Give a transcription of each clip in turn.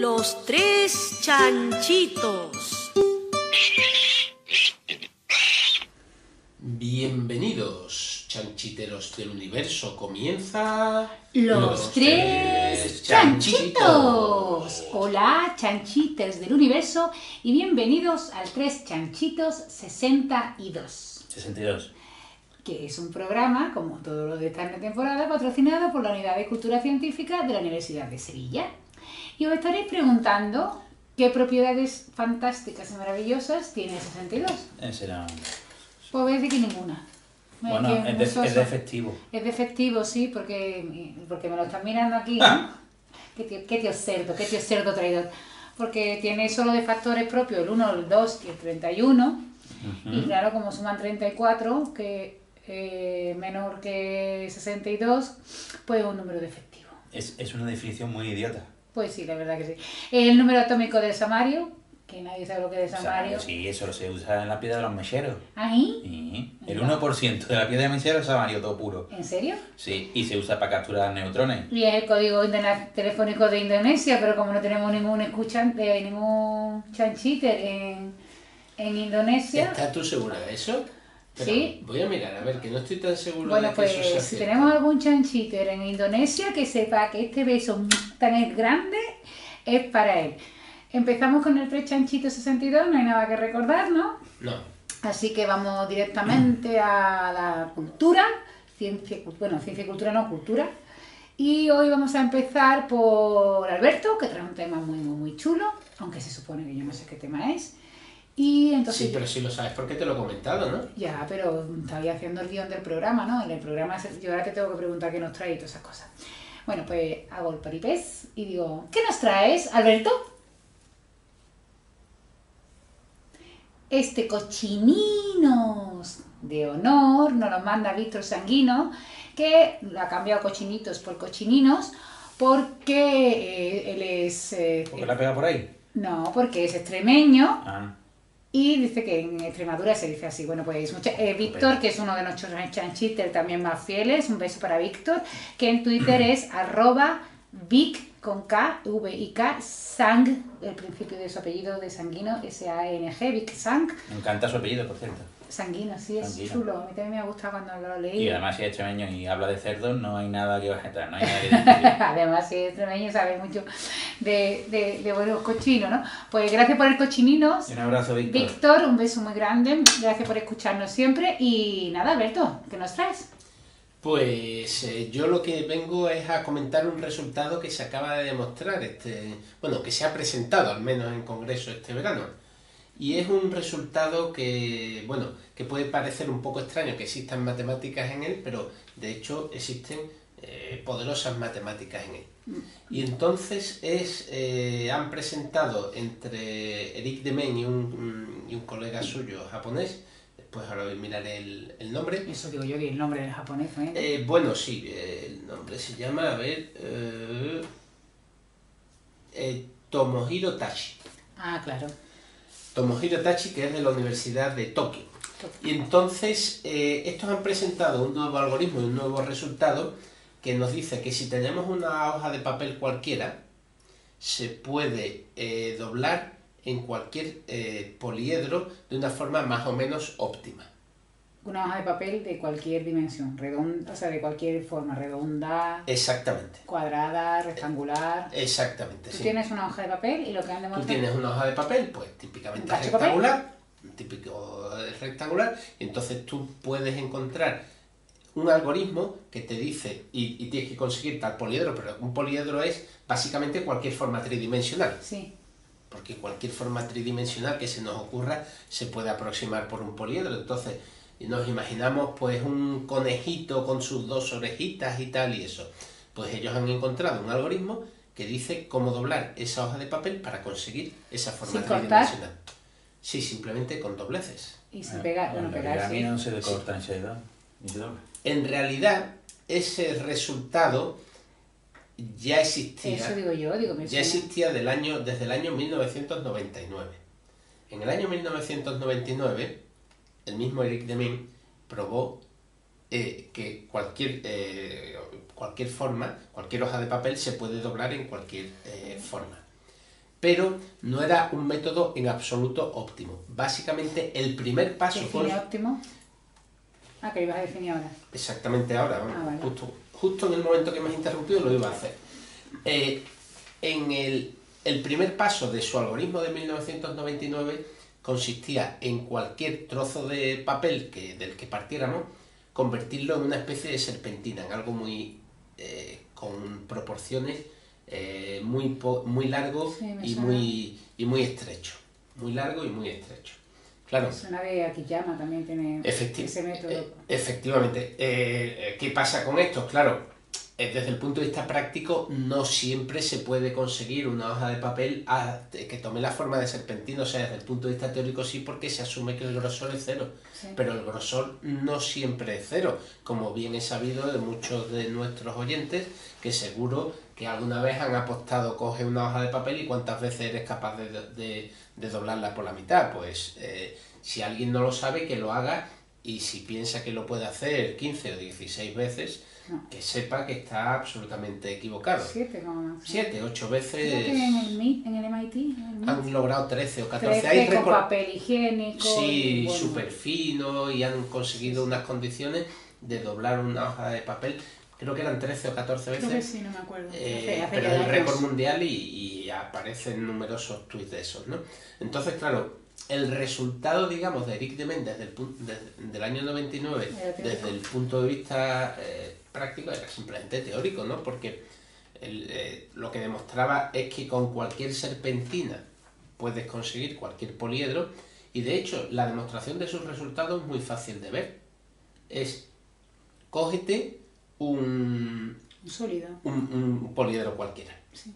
Los tres chanchitos. Bienvenidos, chanchiteros del universo. Comienza... Los tres chanchitos. Hola, chanchitos del universo, y bienvenidos al Tres Chanchitos 62. 62. Que es un programa, como todo lo de esta temporada, patrocinado por la Unidad de Cultura Científica de la Universidad de Sevilla. Y os estaréis preguntando qué propiedades fantásticas y maravillosas tiene 62. Ese era... Pues voy a decir que ninguna. Bueno, es de efectivo. Es de efectivo, sí, porque me lo están mirando aquí, ¿no? ¿Qué tío cerdo traidor? Porque tiene solo de factores propios el 1, el 2 y el 31. Y claro, como suman 34, que menor que 62, pues es un número de efectivo. Es una definición muy idiota. Pues sí, la verdad que sí. El número atómico del samario, que nadie sabe lo que es samario. Sí, eso se usa en la piedra de los mecheros. ¿Ahí? Sí. El 1% de la piedra de mecheros es samario, todo puro. ¿En serio? Sí, y se usa para capturar neutrones. Y es el código telefónico de Indonesia, pero como no tenemos ningún escuchante, ningún chanchiter en Indonesia... ¿Estás tú segura de eso? Pero sí. Voy a mirar, a ver, que no estoy tan seguro bueno, de que pues eso sea si cierto. tenemos algún chanchiter en Indonesia, que sepa que este beso tan grande es para él. Empezamos con el 3 chanchitos 62, no hay nada que recordar, ¿no? No. Así que vamos directamente a la cultura, ciencia y cultura no, cultura. Y hoy vamos a empezar por Alberto, que trae un tema muy chulo, aunque se supone que yo no sé qué tema es. Y entonces, Sí, pero sí lo sabes porque te lo he comentado, ¿no? ya, pero estaba haciendo el guión del programa, ¿no? En el programa yo ahora te tengo que preguntar qué nos trae y todas esas cosas. Bueno, pues hago el paripés y digo, ¿qué nos traes, Alberto? Este cochininos de honor nos lo manda Víctor Sanguino, que lo ha cambiado cochinitos por cochininos porque él es... ¿Por qué la pega por ahí? No, porque es extremeño. Ah. Y dice que en Extremadura se dice así. Bueno, pues Víctor, que es uno de nuestros chanchitos también más fieles, un beso para Víctor, que en Twitter es @Vic con K, V y K, Sang, el principio de su apellido de Sanguino, S-A-N-G, Vic Sang. Me encanta su apellido, por cierto. Sanguino, sí, es Sanguino. chulo. A mí también me ha gustado cuando lo leí. Y además, si es extremeño y habla de cerdos, no hay nada que objetar, no hay nada que discutir. Además, si es extremeño, sabe mucho de buenos cochinos, ¿no? Pues gracias por el cochininos. Y un abrazo, Víctor. Víctor, un beso muy grande. Gracias por escucharnos siempre. Y nada, Alberto, ¿qué nos traes? Pues yo lo que vengo es a comentar un resultado que se acaba de demostrar, que se ha presentado al menos en Congreso este verano. Y es un resultado que puede parecer un poco extraño que existan matemáticas en él, pero de hecho existen poderosas matemáticas en él. Y entonces han presentado entre Eric Demen y un colega suyo japonés. Pues ahora voy a mirar el nombre. Eso digo yo, que el nombre en japonés, ¿eh? Sí, el nombre se llama, Tomohiro Tachi. Ah, claro. Tomohiro Tachi, que es de la Universidad de Tokio. Y entonces, estos han presentado un nuevo algoritmo y un nuevo resultado que nos dice que si tenemos una hoja de papel cualquiera, se puede doblar en cualquier poliedro de una forma más o menos óptima. Una hoja de papel de cualquier dimensión, redonda, o sea, de cualquier forma, redonda, Exactamente. cuadrada, rectangular. Exactamente, Tú sí. tienes una hoja de papel y lo que han Tú demostrado... tienes una hoja de papel, pues típicamente ¿Un cacho de papel? rectangular, típico rectangular, y entonces tú puedes encontrar un algoritmo que te dice, y tienes que conseguir tal poliedro, pero un poliedro es básicamente cualquier forma tridimensional. Sí. Porque cualquier forma tridimensional que se nos ocurra se puede aproximar por un poliedro. Entonces nos imaginamos pues un conejito con sus dos orejitas y tal y eso. Pues ellos han encontrado un algoritmo que dice cómo doblar esa hoja de papel para conseguir esa forma ¿Sin cortar? tridimensional. Sí, simplemente con dobleces. Y sin pegar, bueno, pegar A mí sí. no se le corta ni se da, ni se dobla. En realidad, ese resultado ya existía. Eso digo yo, me Ya suena. existía desde el año 1999. En el año 1999, el mismo Eric Demin probó que cualquier forma, cualquier hoja de papel se puede doblar en cualquier forma. pero no era un método en absoluto óptimo. Básicamente el primer paso fue... ¿Define óptimo? Ah, que lo ibas a definir ahora. Exactamente ahora, ¿no? Ah, vale. Justo en el momento que me has interrumpido lo iba a hacer. En el primer paso de su algoritmo de 1999 consistía en cualquier trozo de papel del que partiéramos, convertirlo en una especie de serpentina, en algo muy con proporciones muy largo y muy estrecho. Muy largo y muy estrecho. Claro. Suena de Akiyama, también tiene ese método. Efectivamente. ¿Qué pasa con esto? Claro, desde el punto de vista práctico no siempre se puede conseguir una hoja de papel que tome la forma de serpentina. O sea, desde el punto de vista teórico sí, porque se asume que el grosor es cero. Sí. Pero el grosor no siempre es cero, como bien he sabido de muchos de nuestros oyentes, que seguro que alguna vez han apostado, coge una hoja de papel y cuántas veces eres capaz de doblarla por la mitad. Pues si alguien no lo sabe, que lo haga, y si piensa que lo puede hacer 15 o 16 veces, que sepa que está absolutamente equivocado. 7, 8 veces. Creo que en el MIT han logrado 13 o 14. 13 con papel higiénico. Sí, bueno, súper fino, y han conseguido unas condiciones de doblar una hoja de papel. Creo que eran 13 o 14 veces. Creo que sí, no me acuerdo. Pero es el récord mundial y aparecen numerosos tweets de esos, ¿no? Entonces, claro, el resultado, digamos, de Eric Dement del año 99, desde el punto de vista práctico, era simplemente teórico, ¿no? Porque lo que demostraba es que con cualquier serpentina puedes conseguir cualquier poliedro, y de hecho la demostración de sus resultados es muy fácil de ver. Es, cógete un sólido, un poliedro cualquiera. Sí.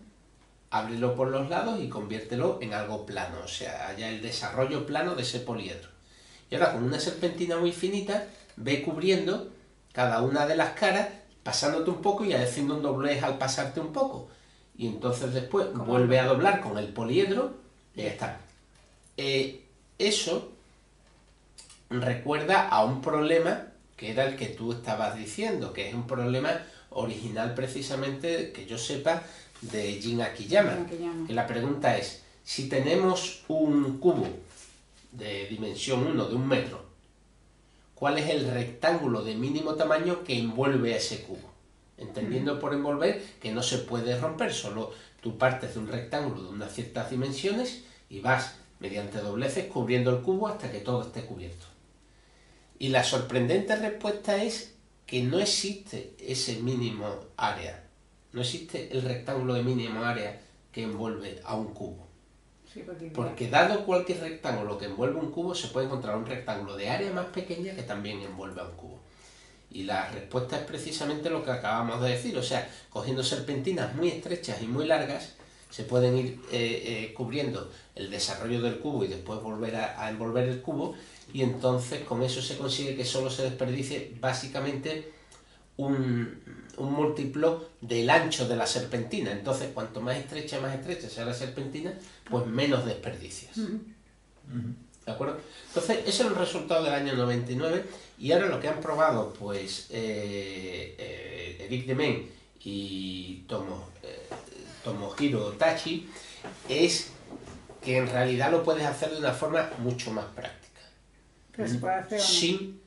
Ábrelo por los lados y conviértelo en algo plano, o sea, haya el desarrollo plano de ese poliedro. Y ahora con una serpentina muy finita, ve cubriendo cada una de las caras, pasándote un poco y haciendo un doblez al pasarte un poco. Y entonces después vuelve a doblar con el poliedro y ya está. Eso recuerda a un problema que era el que tú estabas diciendo, que es un problema original precisamente, que yo sepa, de Jin Akiyama. Que la pregunta es, si tenemos un cubo de dimensión 1, de 1 metro, ¿cuál es el rectángulo de mínimo tamaño que envuelve a ese cubo? Entendiendo por envolver que no se puede romper, solo tú partes de un rectángulo de unas ciertas dimensiones y vas mediante dobleces cubriendo el cubo hasta que todo esté cubierto. Y la sorprendente respuesta es que no existe ese mínimo área. No existe el rectángulo de mínimo área que envuelve a un cubo. Sí, porque dado cualquier rectángulo que envuelve un cubo, se puede encontrar un rectángulo de área más pequeña que también envuelve a un cubo. Y la respuesta es precisamente lo que acabamos de decir. O sea, cogiendo serpentinas muy estrechas y muy largas, se pueden ir cubriendo el desarrollo del cubo y después volver a envolver el cubo, y entonces con eso se consigue que solo se desperdicie básicamente un múltiplo del ancho de la serpentina. Entonces, cuanto más estrecha sea la serpentina, pues menos desperdicias. ¿De acuerdo? Entonces, ese es el resultado del año 99, y ahora lo que han probado, pues, Eric Dement y Tomohiro Otachi, es que en realidad lo puedes hacer de una forma mucho más práctica. ¿Pero se puede hacer o no? Sin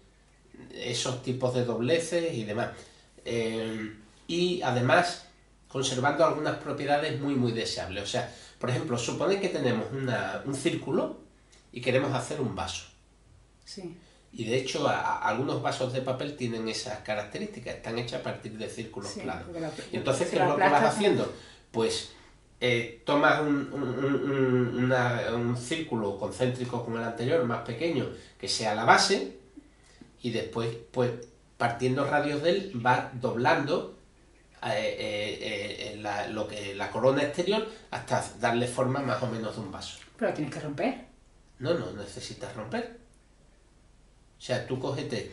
esos tipos de dobleces y demás. Y además conservando algunas propiedades muy deseables. O sea, por ejemplo, supone que tenemos un círculo y queremos hacer un vaso. Sí. Y de hecho algunos vasos de papel tienen esas características, están hechas a partir de círculos planos. Y entonces, ¿qué es lo que vas haciendo? Pues tomas un círculo concéntrico como el anterior, más pequeño, que sea la base, y después, pues, partiendo radios de él, vas doblando la corona exterior hasta darle forma más o menos de un vaso. Pero tienes que romper. No necesitas romper. O sea, tú cógete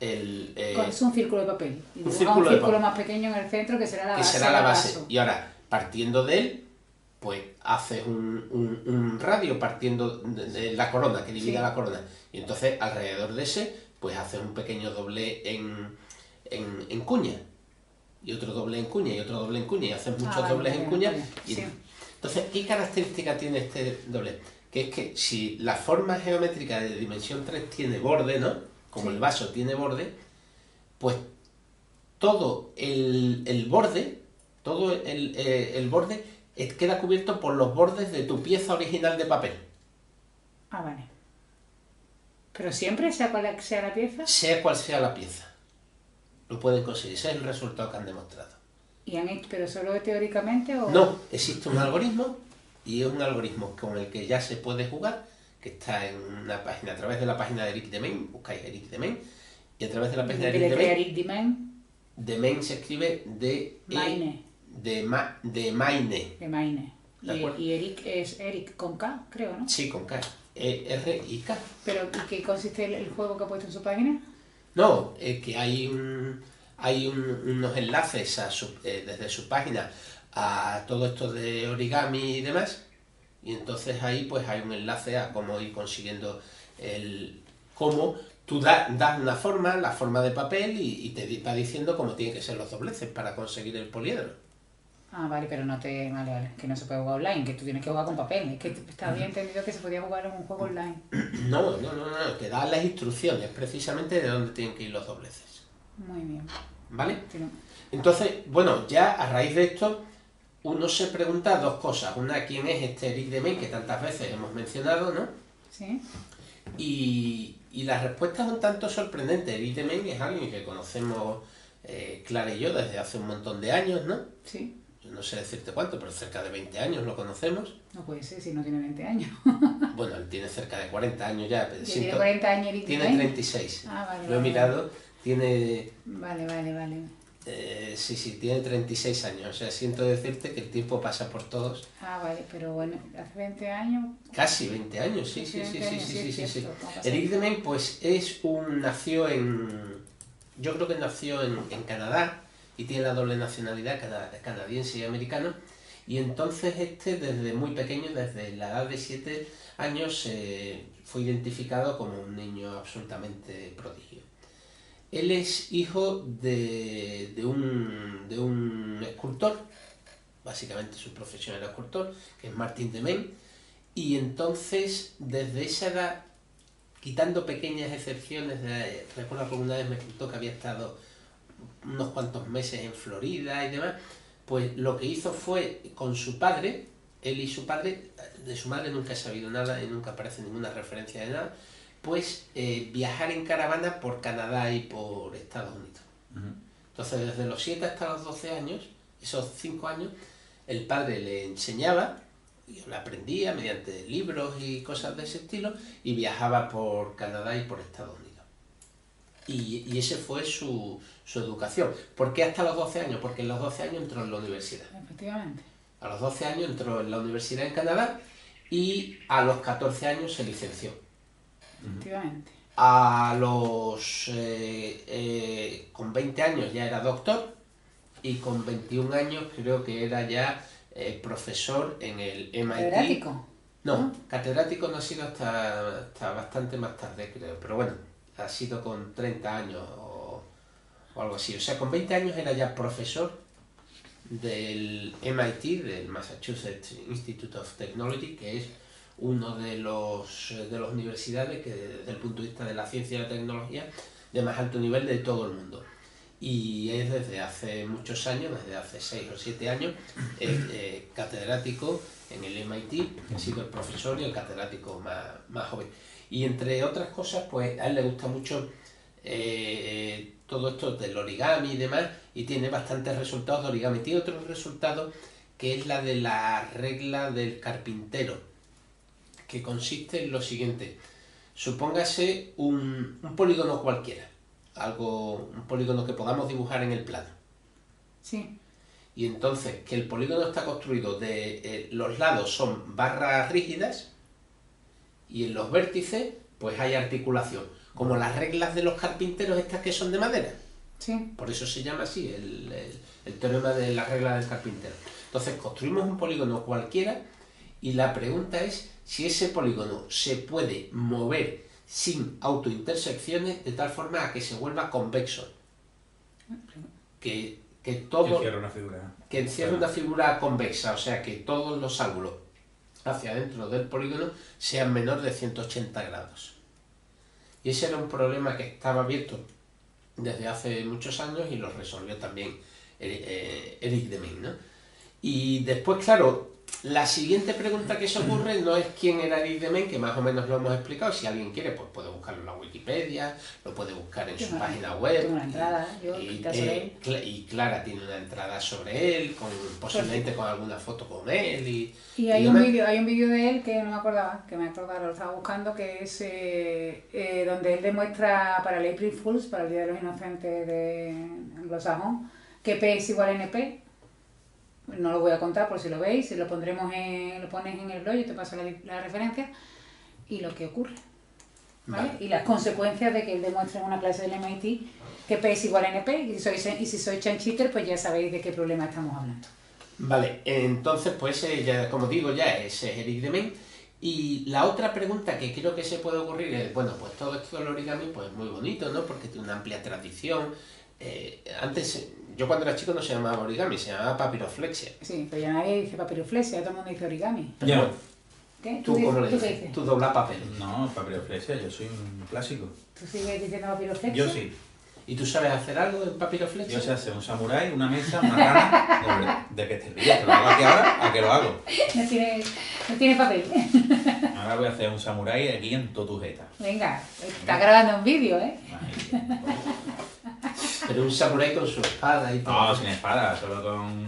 es un círculo de papel. Y un círculo más pequeño en el centro que será la base. Que será la base. Y ahora, partiendo de él, pues haces un radio partiendo de la corona, que divida la corona. Y entonces, alrededor de ese, pues haces un pequeño doble en cuña. Y otro doble en cuña, y otro doble en cuña. Y haces muchos dobles en cuña. Entonces, ¿qué característica tiene este doblez? Que es que si la forma geométrica de dimensión 3 tiene borde, ¿no? Como Sí. el vaso tiene borde, pues todo el borde, queda cubierto por los bordes de tu pieza original de papel. Ah, vale. Pero siempre, sea cual sea la pieza. Sea cual sea la pieza. Lo pueden conseguir. Ese es el resultado que han demostrado. ¿Y han hecho, pero solo teóricamente o...? No, existe un algoritmo y es un algoritmo con el que ya se puede jugar, que está en una página, a través de la página de Eric Demain, buscáis Eric Demain, y a través de la página de Eric Demain, Eric Demain. Demain se escribe Maine. de Maine. De Maine. ¿De acuerdo? Y Eric es Eric con K, creo, ¿no? Sí, con K. E-R-I-K. Pero, ¿y qué consiste el juego que ha puesto en su página? No, es que hay unos enlaces desde su página a todo esto de origami y demás, y entonces ahí pues hay un enlace a cómo ir consiguiendo cómo tú das una forma, la forma de papel, y te va diciendo cómo tienen que ser los dobleces para conseguir el poliedro. Ah, vale, pero no te... Vale, vale, que no se puede jugar online, que tú tienes que jugar con papel. Es que había entendido que se podía jugar en un juego online. No, te da las instrucciones precisamente de dónde tienen que ir los dobleces. Muy bien. ¿Vale? Sí, no. Entonces, bueno, ya a raíz de esto, uno se pregunta dos cosas. Una, ¿quién es este Eric Demain que tantas veces hemos mencionado, ¿no? ¿Sí? Y la respuesta es un tanto sorprendente. Eric Demain es alguien que conocemos Clara y yo desde hace un montón de años, ¿no? Sí. Yo no sé decirte cuánto, pero cerca de 20 años lo conocemos. No puede ser si no tiene 20 años. Bueno, él tiene cerca de 40 años ya. Pero ¿Tiene 40 años Eric tiene Demain? 36. Ah, vale, Lo he vale. mirado. Tiene... Vale. sí, tiene 36 años. O sea, siento decirte que el tiempo pasa por todos. Ah, vale, pero bueno, hace 20 años... Casi 20 años, sí. Hace 20 años, sí, es cierto, no pasa Eric nada. Demain, pues, nació en... Yo creo que nació en Canadá y tiene la doble nacionalidad canadiense y americano. Y entonces desde muy pequeño, desde la edad de 7 años, fue identificado como un niño absolutamente prodigio. Él es hijo de un escultor, básicamente su profesión era escultor, que es Martin Demain, y entonces desde esa edad, quitando pequeñas excepciones, recuerdo que una vez me contó que había estado unos cuantos meses en Florida y demás, pues lo que hizo fue con su padre, él y su padre, de su madre nunca he sabido nada y nunca aparece ninguna referencia de nada, pues viajar en caravana por Canadá y por Estados Unidos. Entonces desde los 7 hasta los 12 años, esos 5 años, el padre le enseñaba, y lo aprendía mediante libros y cosas de ese estilo, y viajaba por Canadá y por Estados Unidos. Y ese fue su educación. ¿Por qué hasta los 12 años? Porque en los 12 años entró en la universidad. Efectivamente. A los 12 años entró en la universidad en Canadá y a los 14 años se licenció. Efectivamente. Con 20 años ya era doctor y con 21 años creo que era ya profesor en el MIT. ¿Catedrático? No, catedrático no ha sido hasta bastante más tarde, creo, pero bueno, ha sido con 30 años o algo así. O sea, con 20 años era ya profesor del MIT, del Massachusetts Institute of Technology, que es uno de las universidades que desde el punto de vista de la ciencia y la tecnología de más alto nivel de todo el mundo. Y es desde hace muchos años, desde hace 6 o 7 años, catedrático en el MIT, ha sido el profesor y el catedrático más joven. Y entre otras cosas, pues a él le gusta mucho todo esto del origami y demás, y tiene bastantes resultados de origami. Tiene otro resultado que es la de la regla del carpintero, que consiste en lo siguiente. Supóngase un polígono cualquiera, un polígono que podamos dibujar en el plano. Sí. Y entonces, que el polígono está construido de los lados son barras rígidas y en los vértices pues hay articulación, como las reglas de los carpinteros estas que son de madera. Sí. Por eso se llama así el teorema de la regla del carpintero. Entonces construimos un polígono cualquiera y la pregunta es si ese polígono se puede mover sin autointersecciones de tal forma a que se vuelva convexo. Que que todo... encierra una figura. Que encierra una figura convexa, o sea, que todos los ángulos hacia adentro del polígono sean menor de 180 grados. Y ese era un problema que estaba abierto desde hace muchos años y lo resolvió también Eric Deming, ¿no? Y después, claro, la siguiente pregunta que se ocurre no es quién era Eric Deming, que más o menos lo hemos explicado. Si alguien quiere, pues puede buscarlo en la Wikipedia, lo puede buscar en su página web. Tengo una entrada, Y Clara tiene una entrada sobre él, posiblemente con alguna foto con él. Y hay un vídeo de él que no me acordaba, que me acordaba, lo estaba buscando, que es donde él demuestra para el April Fools, para el Día de los Inocentes de anglosajón, que P es igual a NP. No lo voy a contar por si lo veis, lo pondremos lo pones en el blog, yo te paso la referencia y lo que ocurre, ¿vale? Y las consecuencias de que él demuestre en una clase del MIT que P es igual a NP, y si sois chanchitter, pues ya sabéis de qué problema estamos hablando. Vale, entonces pues ya, como digo, ya ese es Eric Deming. Y la otra pregunta que creo que se puede ocurrir es, bueno, pues todo esto del origami pues es muy bonito, ¿no? Porque tiene una amplia tradición. Antes, yo cuando era chico no se llamaba origami, se llamaba papiroflexia. Sí, pero ya nadie dice papiroflexia, todo el mundo dice origami. Pero bueno, ¿Qué? ¿Tú cómo lo qué dices? dices? Tú doblas papel. No, papiroflexia, yo soy un clásico. ¿Tú sigues diciendo papiroflexia? Yo sí. ¿Y tú sabes hacer algo en papiroflexia? Yo sé hacer un samurái, una mesa, una rana. ¿De qué te ríes? ¿Que lo hago aquí ahora? ¿A qué lo hago? No tiene papel. Ahora voy a hacer un samurái aquí en toda tu jeta. Venga, está grabando un vídeo, ¿eh? Pero un samurái con su espada y todo. No, sin espada, solo con...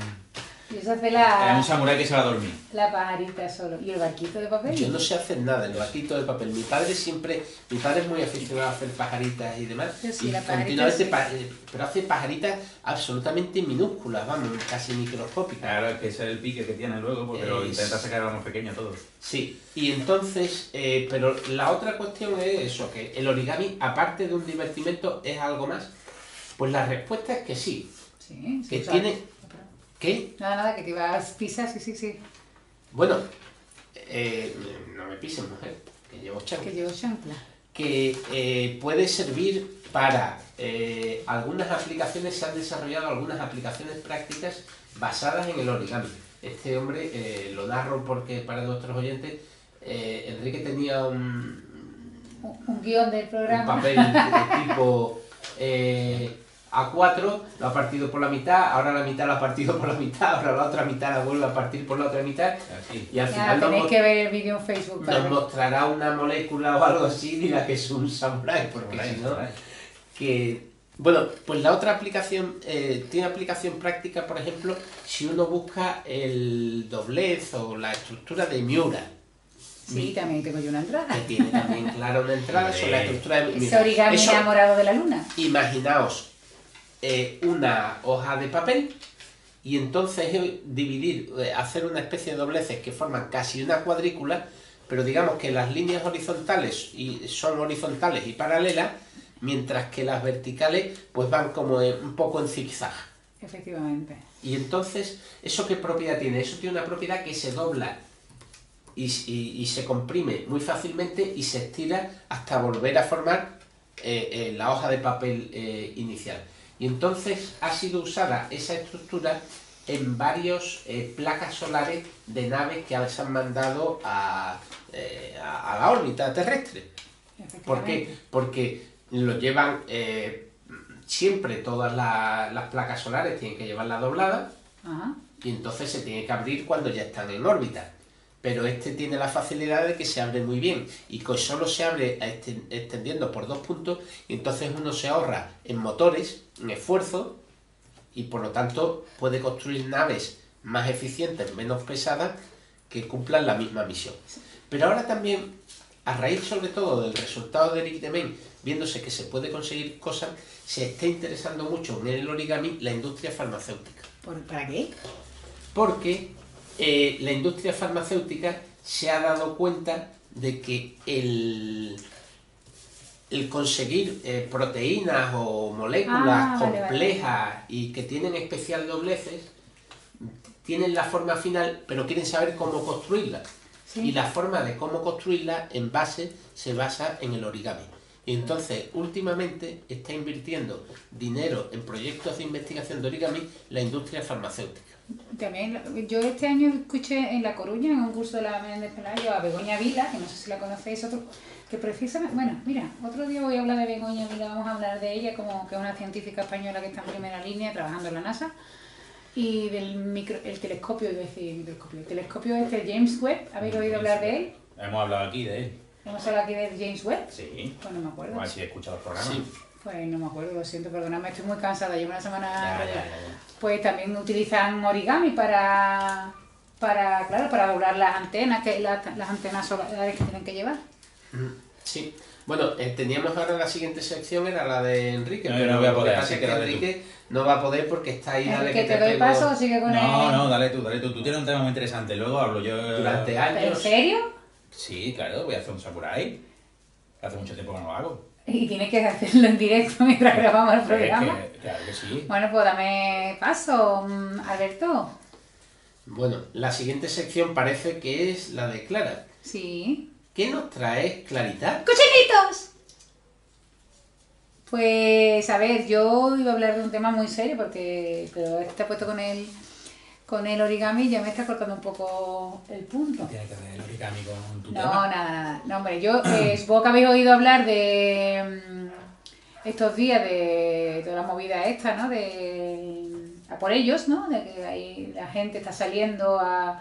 Y eso hace Es un samurái que se va a dormir. la pajarita solo. ¿Y el barquito de papel? Yo no sé hacer nada, el barquito de papel. Mi padre es muy aficionado a hacer pajaritas y demás. Yo sí, y la pajarita continuamente sí. pero hace pajaritas absolutamente minúsculas, vamos, casi microscópicas. Claro, es que ese es el pique que tiene luego, porque lo intenta sacar más pequeño todo. Sí, y entonces, pero la otra cuestión es eso, que el origami, aparte de un divertimento, ¿es algo más? Pues la respuesta es que sí. Sí, Que o sea, tiene... ¿Qué? Nada, que te ibas a pisar, sí. Bueno, no me pises, mujer, que llevo Que chancla. llevo chancla. Que puede servir para algunas aplicaciones, se han desarrollado algunas aplicaciones prácticas basadas en el origami. Este hombre, lo narro porque para nuestros oyentes, Enrique tenía un guión del programa. papel de tipo A4, lo ha partido por la mitad, ahora la mitad lo ha partido por la mitad, ahora la otra mitad la vuelve a partir por la otra mitad. Así. Y al Ya, final tenéis que ver el vídeo en Facebook. para nos ver. mostrará una molécula o algo así y dirá que es un samurái, porque Samurái, si no... samurái. Que, bueno, pues la otra aplicación, tiene aplicación práctica, por ejemplo, si uno busca el doblez o la estructura de Miura. Sí, también tengo yo una entrada. Que tiene también, claro, una entrada sobre la estructura de Ese Miura. origami Eso, enamorado de la luna. imaginaos una hoja de papel y entonces hacer una especie de dobleces que forman casi una cuadrícula, pero digamos que las líneas horizontales son horizontales y paralelas, mientras que las verticales pues van como un poco en zigzag. Efectivamente. Y entonces, ¿eso qué propiedad tiene? Eso tiene una propiedad que se dobla y se comprime muy fácilmente y se estira hasta volver a formar la hoja de papel inicial. Y entonces ha sido usada esa estructura en varios placas solares de naves que se han mandado a la órbita terrestre. ¿Por qué? Porque lo llevan siempre, todas las placas solares tienen que llevarla doblada. Ajá. Y entonces se tiene que abrir cuando ya están en órbita. Pero este tiene la facilidad de que se abre muy bien y que solo se abre extendiendo por 2 puntos y entonces uno se ahorra en motores, en esfuerzo y por lo tanto puede construir naves más eficientes, menos pesadas, que cumplan la misma misión. Pero ahora también, a raíz sobre todo del resultado de Eric Deming, viéndose que se puede conseguir cosas, se está interesando mucho en el origami la industria farmacéutica. ¿Para qué? Porque la industria farmacéutica se ha dado cuenta de que el conseguir proteínas o moléculas complejas y que tienen especial dobleces, tienen la forma final, pero quieren saber cómo construirla. Sí. Y la forma de cómo construirla se basa en el origami. Y entonces, últimamente, está invirtiendo dinero en proyectos de investigación de origami la industria farmacéutica. También, yo este año escuché en La Coruña, en un curso de la Méndez Pelayo, a Begoña Vila, que no sé si la conocéis, que precisamente, bueno, mira, otro día voy a hablar de Begoña Vila, vamos a hablar de ella, como que es una científica española que está en primera línea trabajando en la NASA, y el telescopio, iba a decir microscopio, el telescopio este, James Webb, ¿habéis oído hablar de él? Hemos hablado aquí de él. ¿Hemos hablado aquí de James Webb? Sí. Pues no me acuerdo. A ver si he escuchado el programa. Sí. Pues no me acuerdo, lo siento, perdonadme, estoy muy cansada, llevo una semana... Ya. Pues también utilizan origami para doblar las antenas, las antenas solares que tienen que llevar. Sí. Bueno, teníamos ahora la siguiente sección, era la de Enrique, No, pero no voy a lo que poder, pasa así es que que dale Enrique no va a poder porque está ahí, dale ¿Que que te doy pego paso o sigue con él? No, dale tú. Tú tienes un tema muy interesante. Luego hablo yo. durante ¿Pero en años. serio? Sí, claro, voy a hacer un samurai. Hace mucho tiempo que no lo hago. Y tienes que hacerlo en directo mientras grabamos el programa. Claro que sí. Bueno, pues dame paso, Alberto. Bueno, la siguiente sección parece que es la de Clara. Sí. ¿Qué nos traes, Clarita? ¡Cochinitos! Pues, a ver, yo iba a hablar de un tema muy serio pero te he puesto con el origami y ya me está cortando un poco el punto. Tiene que ver el origami con tu No, tema. nada. No, hombre, yo supongo que habéis oído hablar de estos días de toda la movida esta, ¿no? A por ellos, ¿no? De que ahí la gente está saliendo a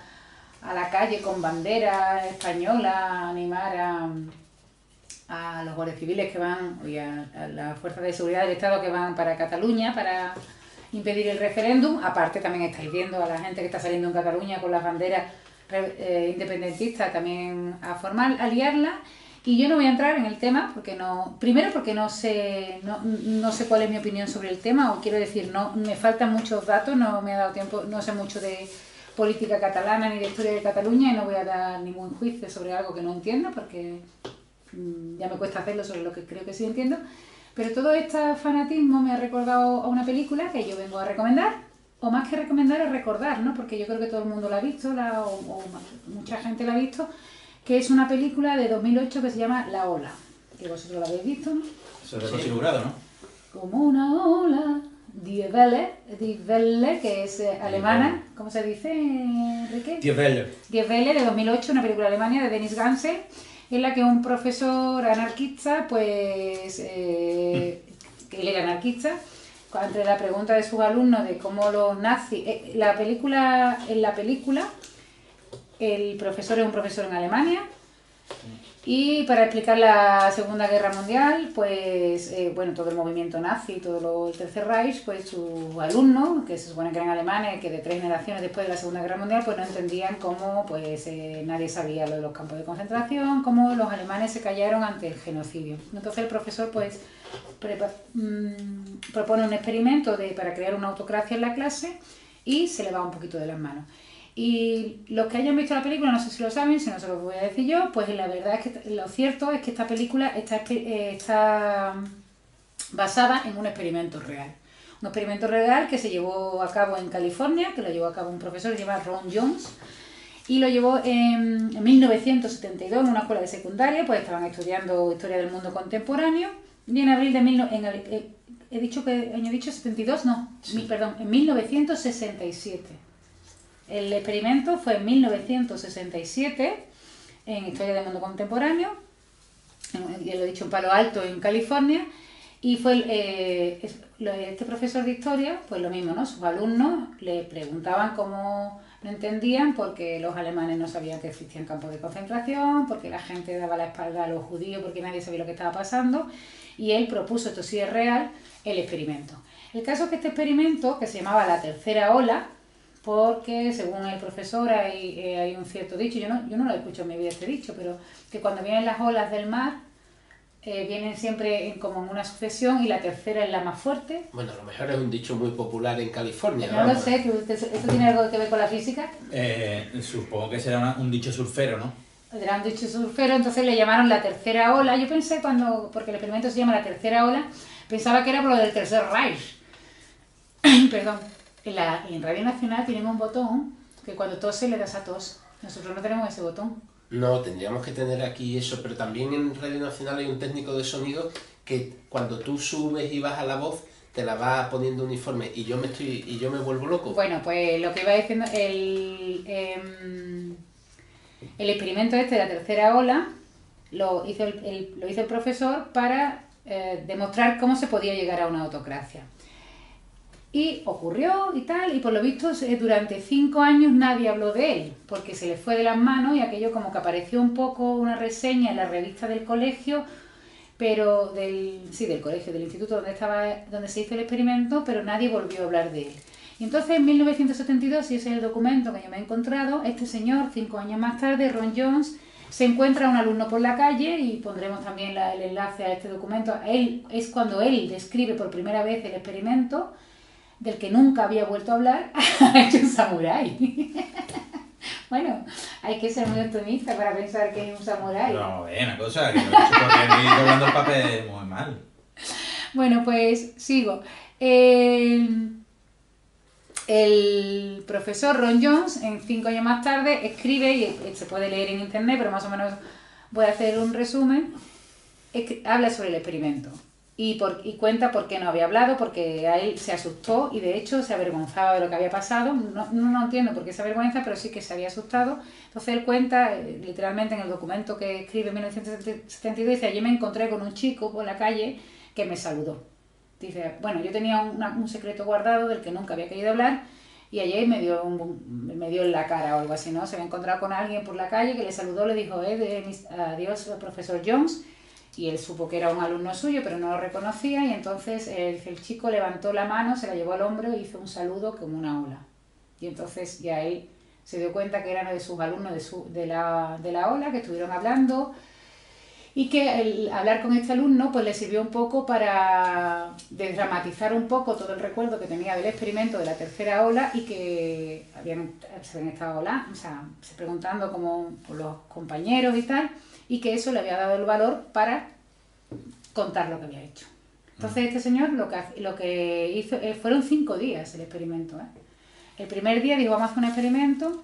la calle con banderas españolas a animar a los guardias civiles que van, y a las fuerzas de seguridad del Estado que van para Cataluña para impedir el referéndum. Aparte también estáis viendo a la gente que está saliendo en Cataluña con las banderas independentistas también a liarla. Y yo no voy a entrar en el tema porque porque no sé cuál es mi opinión sobre el tema, o quiero decir, no me faltan muchos datos, no me ha dado tiempo, no sé mucho de política catalana ni de historia de Cataluña y no voy a dar ningún juicio sobre algo que no entiendo porque ya me cuesta hacerlo sobre lo que creo que sí entiendo. Pero todo este fanatismo me ha recordado a una película que yo vengo a recomendar, o más que recomendar, es recordar, ¿no? Porque yo creo que todo el mundo la ha visto, o mucha gente la ha visto, que es una película de 2008 que se llama La Ola, que vosotros la habéis visto, ¿no? Eso es de Rocío Jurado, ¿no? Como una ola, Die Welle, que es alemana, ¿cómo se dice, Enrique? Die Welle. Die Welle, de 2008, una película alemana de Dennis Gansel, en la que un profesor anarquista, pues, que él era anarquista, ante la pregunta de sus alumnos de cómo los nazis... en la película, el profesor es un profesor en Alemania, y para explicar la Segunda Guerra Mundial, pues, todo el movimiento nazi, todo el Tercer Reich, pues sus alumnos, que se supone que eran alemanes, que de 3 generaciones después de la Segunda Guerra Mundial, pues no entendían cómo, pues, nadie sabía lo de los campos de concentración, cómo los alemanes se callaron ante el genocidio. Entonces el profesor, pues, propone un experimento para crear una autocracia en la clase y se le va un poquito de las manos. Y los que hayan visto la película, no sé si lo saben, si no se lo voy a decir yo, pues la verdad es que lo cierto es que esta película está basada en un experimento real. Un experimento real que se llevó a cabo en California, que lo llevó a cabo un profesor que se llama Ron Jones, y lo llevó en 1972 en una escuela de secundaria, pues estaban estudiando historia del mundo contemporáneo, y en abril de he dicho 72, no, sí. Perdón, en 1967. El experimento fue en 1967 en Historia del Mundo Contemporáneo, ya lo he dicho, en Palo Alto, en California, y fue este profesor de historia, pues lo mismo, ¿no? Sus alumnos le preguntaban cómo no entendían porque los alemanes no sabían que existían campos de concentración, porque la gente daba la espalda a los judíos, porque nadie sabía lo que estaba pasando, y él propuso, esto sí es real, el experimento. El caso es que este experimento, que se llamaba la tercera ola, porque según el profesor hay un cierto dicho, yo no lo he escuchado en mi vida este dicho, pero que cuando vienen las olas del mar vienen siempre como en una sucesión y la tercera es la más fuerte. Bueno, a lo mejor es un dicho muy popular en California. No lo sé, ¿esto tiene algo que ver con la física? Supongo que será un dicho surfero, ¿no? Era un dicho surfero, entonces le llamaron la tercera ola. Yo pensé porque el experimento se llama la tercera ola, pensaba que era por lo del Tercer Reich. Perdón. En Radio Nacional tienen un botón que cuando tose le das a tos. Nosotros no tenemos ese botón. No, tendríamos que tener aquí eso, pero también en Radio Nacional hay un técnico de sonido que cuando tú subes y bajas la voz, te la va poniendo uniforme y yo me vuelvo loco. Bueno, pues lo que iba diciendo, el experimento este de la tercera ola lo hizo el profesor para demostrar cómo se podía llegar a una autocracia. Y ocurrió y tal, y por lo visto durante 5 años nadie habló de él, porque se le fue de las manos y aquello como que apareció un poco una reseña en la revista del colegio, pero del colegio, del instituto donde se hizo el experimento, pero nadie volvió a hablar de él. Y entonces en 1972, y ese es el documento que yo me he encontrado, este señor, 5 años más tarde, Ron Jones, se encuentra a un alumno por la calle, y pondremos también el enlace a este documento. Es cuando él describe por primera vez el experimento, del que nunca había vuelto a hablar, ha hecho un samurái. Bueno, hay que ser muy optimista para pensar que es un samurái. Pero vamos a ver, una cosa, que no he hecho porque me he ido hablando el papel muy mal. Bueno, pues sigo. El profesor Ron Jones, 5 años más tarde, escribe, y se puede leer en internet, pero más o menos voy a hacer un resumen, habla sobre el experimento. Y cuenta por qué no había hablado, porque a él se asustó y de hecho se avergonzaba de lo que había pasado. No entiendo por qué se avergüenza, pero sí que se había asustado. Entonces él cuenta, literalmente en el documento que escribe en 1972, dice: allí me encontré con un chico por la calle que me saludó. Dice, bueno, yo tenía un secreto guardado del que nunca había querido hablar, y ayer me dio en la cara o algo así, ¿no? Se había encontrado con alguien por la calle que le saludó, le dijo, adiós, profesor Jones. Y él supo que era un alumno suyo, pero no lo reconocía, y entonces el chico levantó la mano, se la llevó al hombro y hizo un saludo como una ola. Y entonces ya él se dio cuenta que era uno de sus alumnos de la ola, que estuvieron hablando, y que el hablar con este alumno pues le sirvió un poco para desdramatizar un poco todo el recuerdo que tenía del experimento de la tercera ola, y que se habían estado preguntando como por los compañeros y tal, y que eso le había dado el valor para contar lo que había hecho. Entonces este señor lo que hizo, fueron 5 días el experimento, ¿eh? El primer día dijo, vamos a hacer un experimento.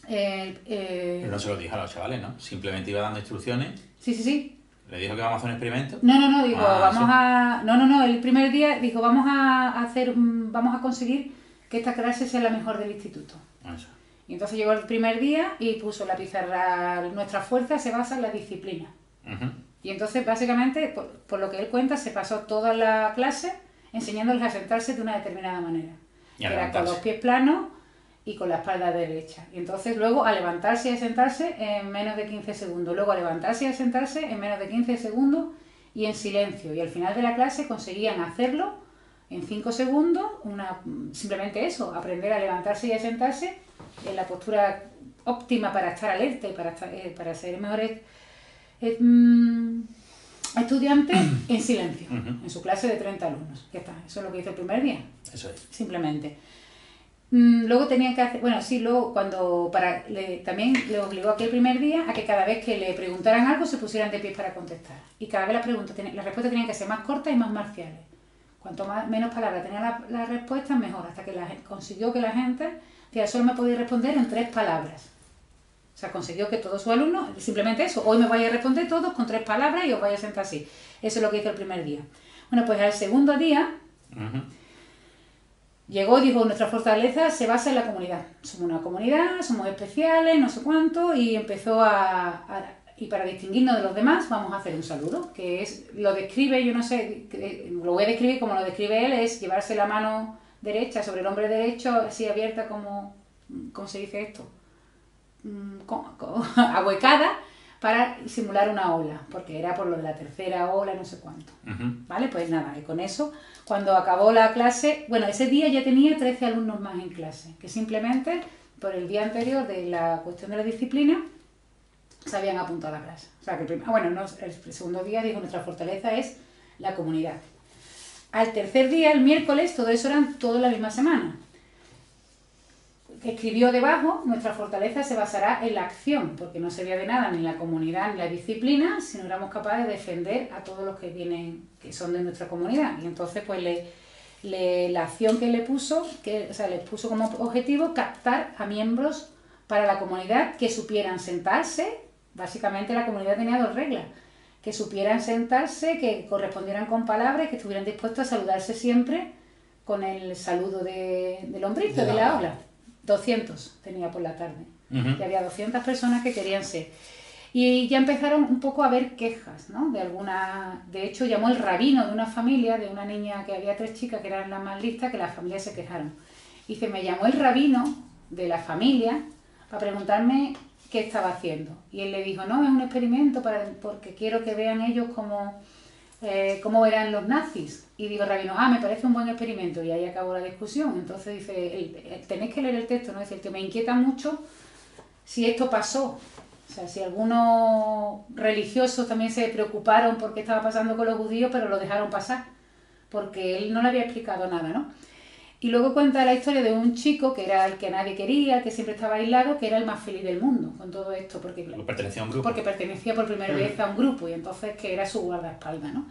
Pero no se lo dijo a los chavales, ¿no? Simplemente iba dando instrucciones. Sí. ¿Le dijo que vamos a hacer un experimento? No, dijo, ¿sí? No, el primer día dijo, vamos a conseguir que esta clase sea la mejor del instituto. Eso. Y entonces llegó el primer día y puso la pizarra, nuestra fuerza se basa en la disciplina. Uh-huh. Y entonces básicamente, por lo que él cuenta, se pasó toda la clase enseñándoles a sentarse de una determinada manera. Y a era con los pies planos y con la espalda derecha. Y entonces luego a levantarse y a sentarse en menos de 15 segundos. Luego a levantarse y a sentarse en menos de 15 segundos y en silencio. Y al final de la clase conseguían hacerlo en 5 segundos, simplemente eso, aprender a levantarse y a sentarse en la postura óptima para estar alerta y para ser mejores estudiantes en silencio, en su clase de 30 alumnos. Ya está, eso es lo que hizo el primer día. Eso es. Simplemente. Luego tenían que hacer, luego también le obligó aquel primer día a que cada vez que le preguntaran algo se pusieran de pies para contestar. Y cada vez las respuestas tenían que ser más cortas y más marciales. Cuanto menos palabras tenían las respuestas, mejor, hasta que consiguió que la gente solo me podía responder en 3 palabras. O sea, consiguió que todos sus alumnos, simplemente eso, hoy me vaya a responder todos con 3 palabras y os vaya a sentar así. Eso es lo que hizo el primer día. Bueno, pues al segundo día, llegó y dijo, nuestra fortaleza se basa en la comunidad. Somos una comunidad, somos especiales, no sé cuánto, y empezó y para distinguirnos de los demás, vamos a hacer un saludo, que lo describe, yo no sé, lo voy a describir como lo describe él, es llevarse la mano derecha sobre el hombro derecho, así abierta como, ¿cómo se dice esto? Ahuecada, para simular una ola, porque era por lo de la tercera ola, no sé cuánto. ¿Vale? Pues nada, y con eso, cuando acabó la clase, ese día ya tenía 13 alumnos más en clase, que simplemente por el día anterior de la cuestión de la disciplina se habían apuntado a la clase. O sea, que el segundo día dijo, nuestra fortaleza es la comunidad. Al tercer día, el miércoles, todo eso eran toda la misma semana. Escribió debajo, nuestra fortaleza se basará en la acción, porque no servía de nada ni en la comunidad ni la disciplina si no éramos capaces de defender a todos los que son de nuestra comunidad. Y entonces, pues, la acción que le puso, les puso como objetivo captar a miembros para la comunidad que supieran sentarse. Básicamente la comunidad tenía 2 reglas: que supieran sentarse, que correspondieran con palabras y que estuvieran dispuestos a saludarse siempre con el saludo del hombrito de la aula. 200 tenía por la tarde. Y había 200 personas que querían ser. Y ya empezaron un poco a haber quejas, ¿no? De hecho, llamó el rabino de una familia, de una niña, que había 3 chicas que eran las más listas, que las familias se quejaron. Y dice, me llamó el rabino de la familia para preguntarme qué estaba haciendo. Y él le dijo, no, es un experimento porque quiero que vean ellos cómo eran los nazis. Y digo, rabino, me parece un buen experimento. Y ahí acabó la discusión. Entonces dice, tenéis que leer el texto, ¿no? Dice, el que me inquieta mucho si esto pasó. O sea, si algunos religiosos también se preocuparon por qué estaba pasando con los judíos, pero lo dejaron pasar, porque él no le había explicado nada, ¿no? Y luego cuenta la historia de un chico que era el que nadie quería, que siempre estaba aislado, que era el más feliz del mundo con todo esto, porque pertenecía a un grupo. Porque pertenecía por primera vez a un grupo, y entonces que era su guardaespaldas, ¿no?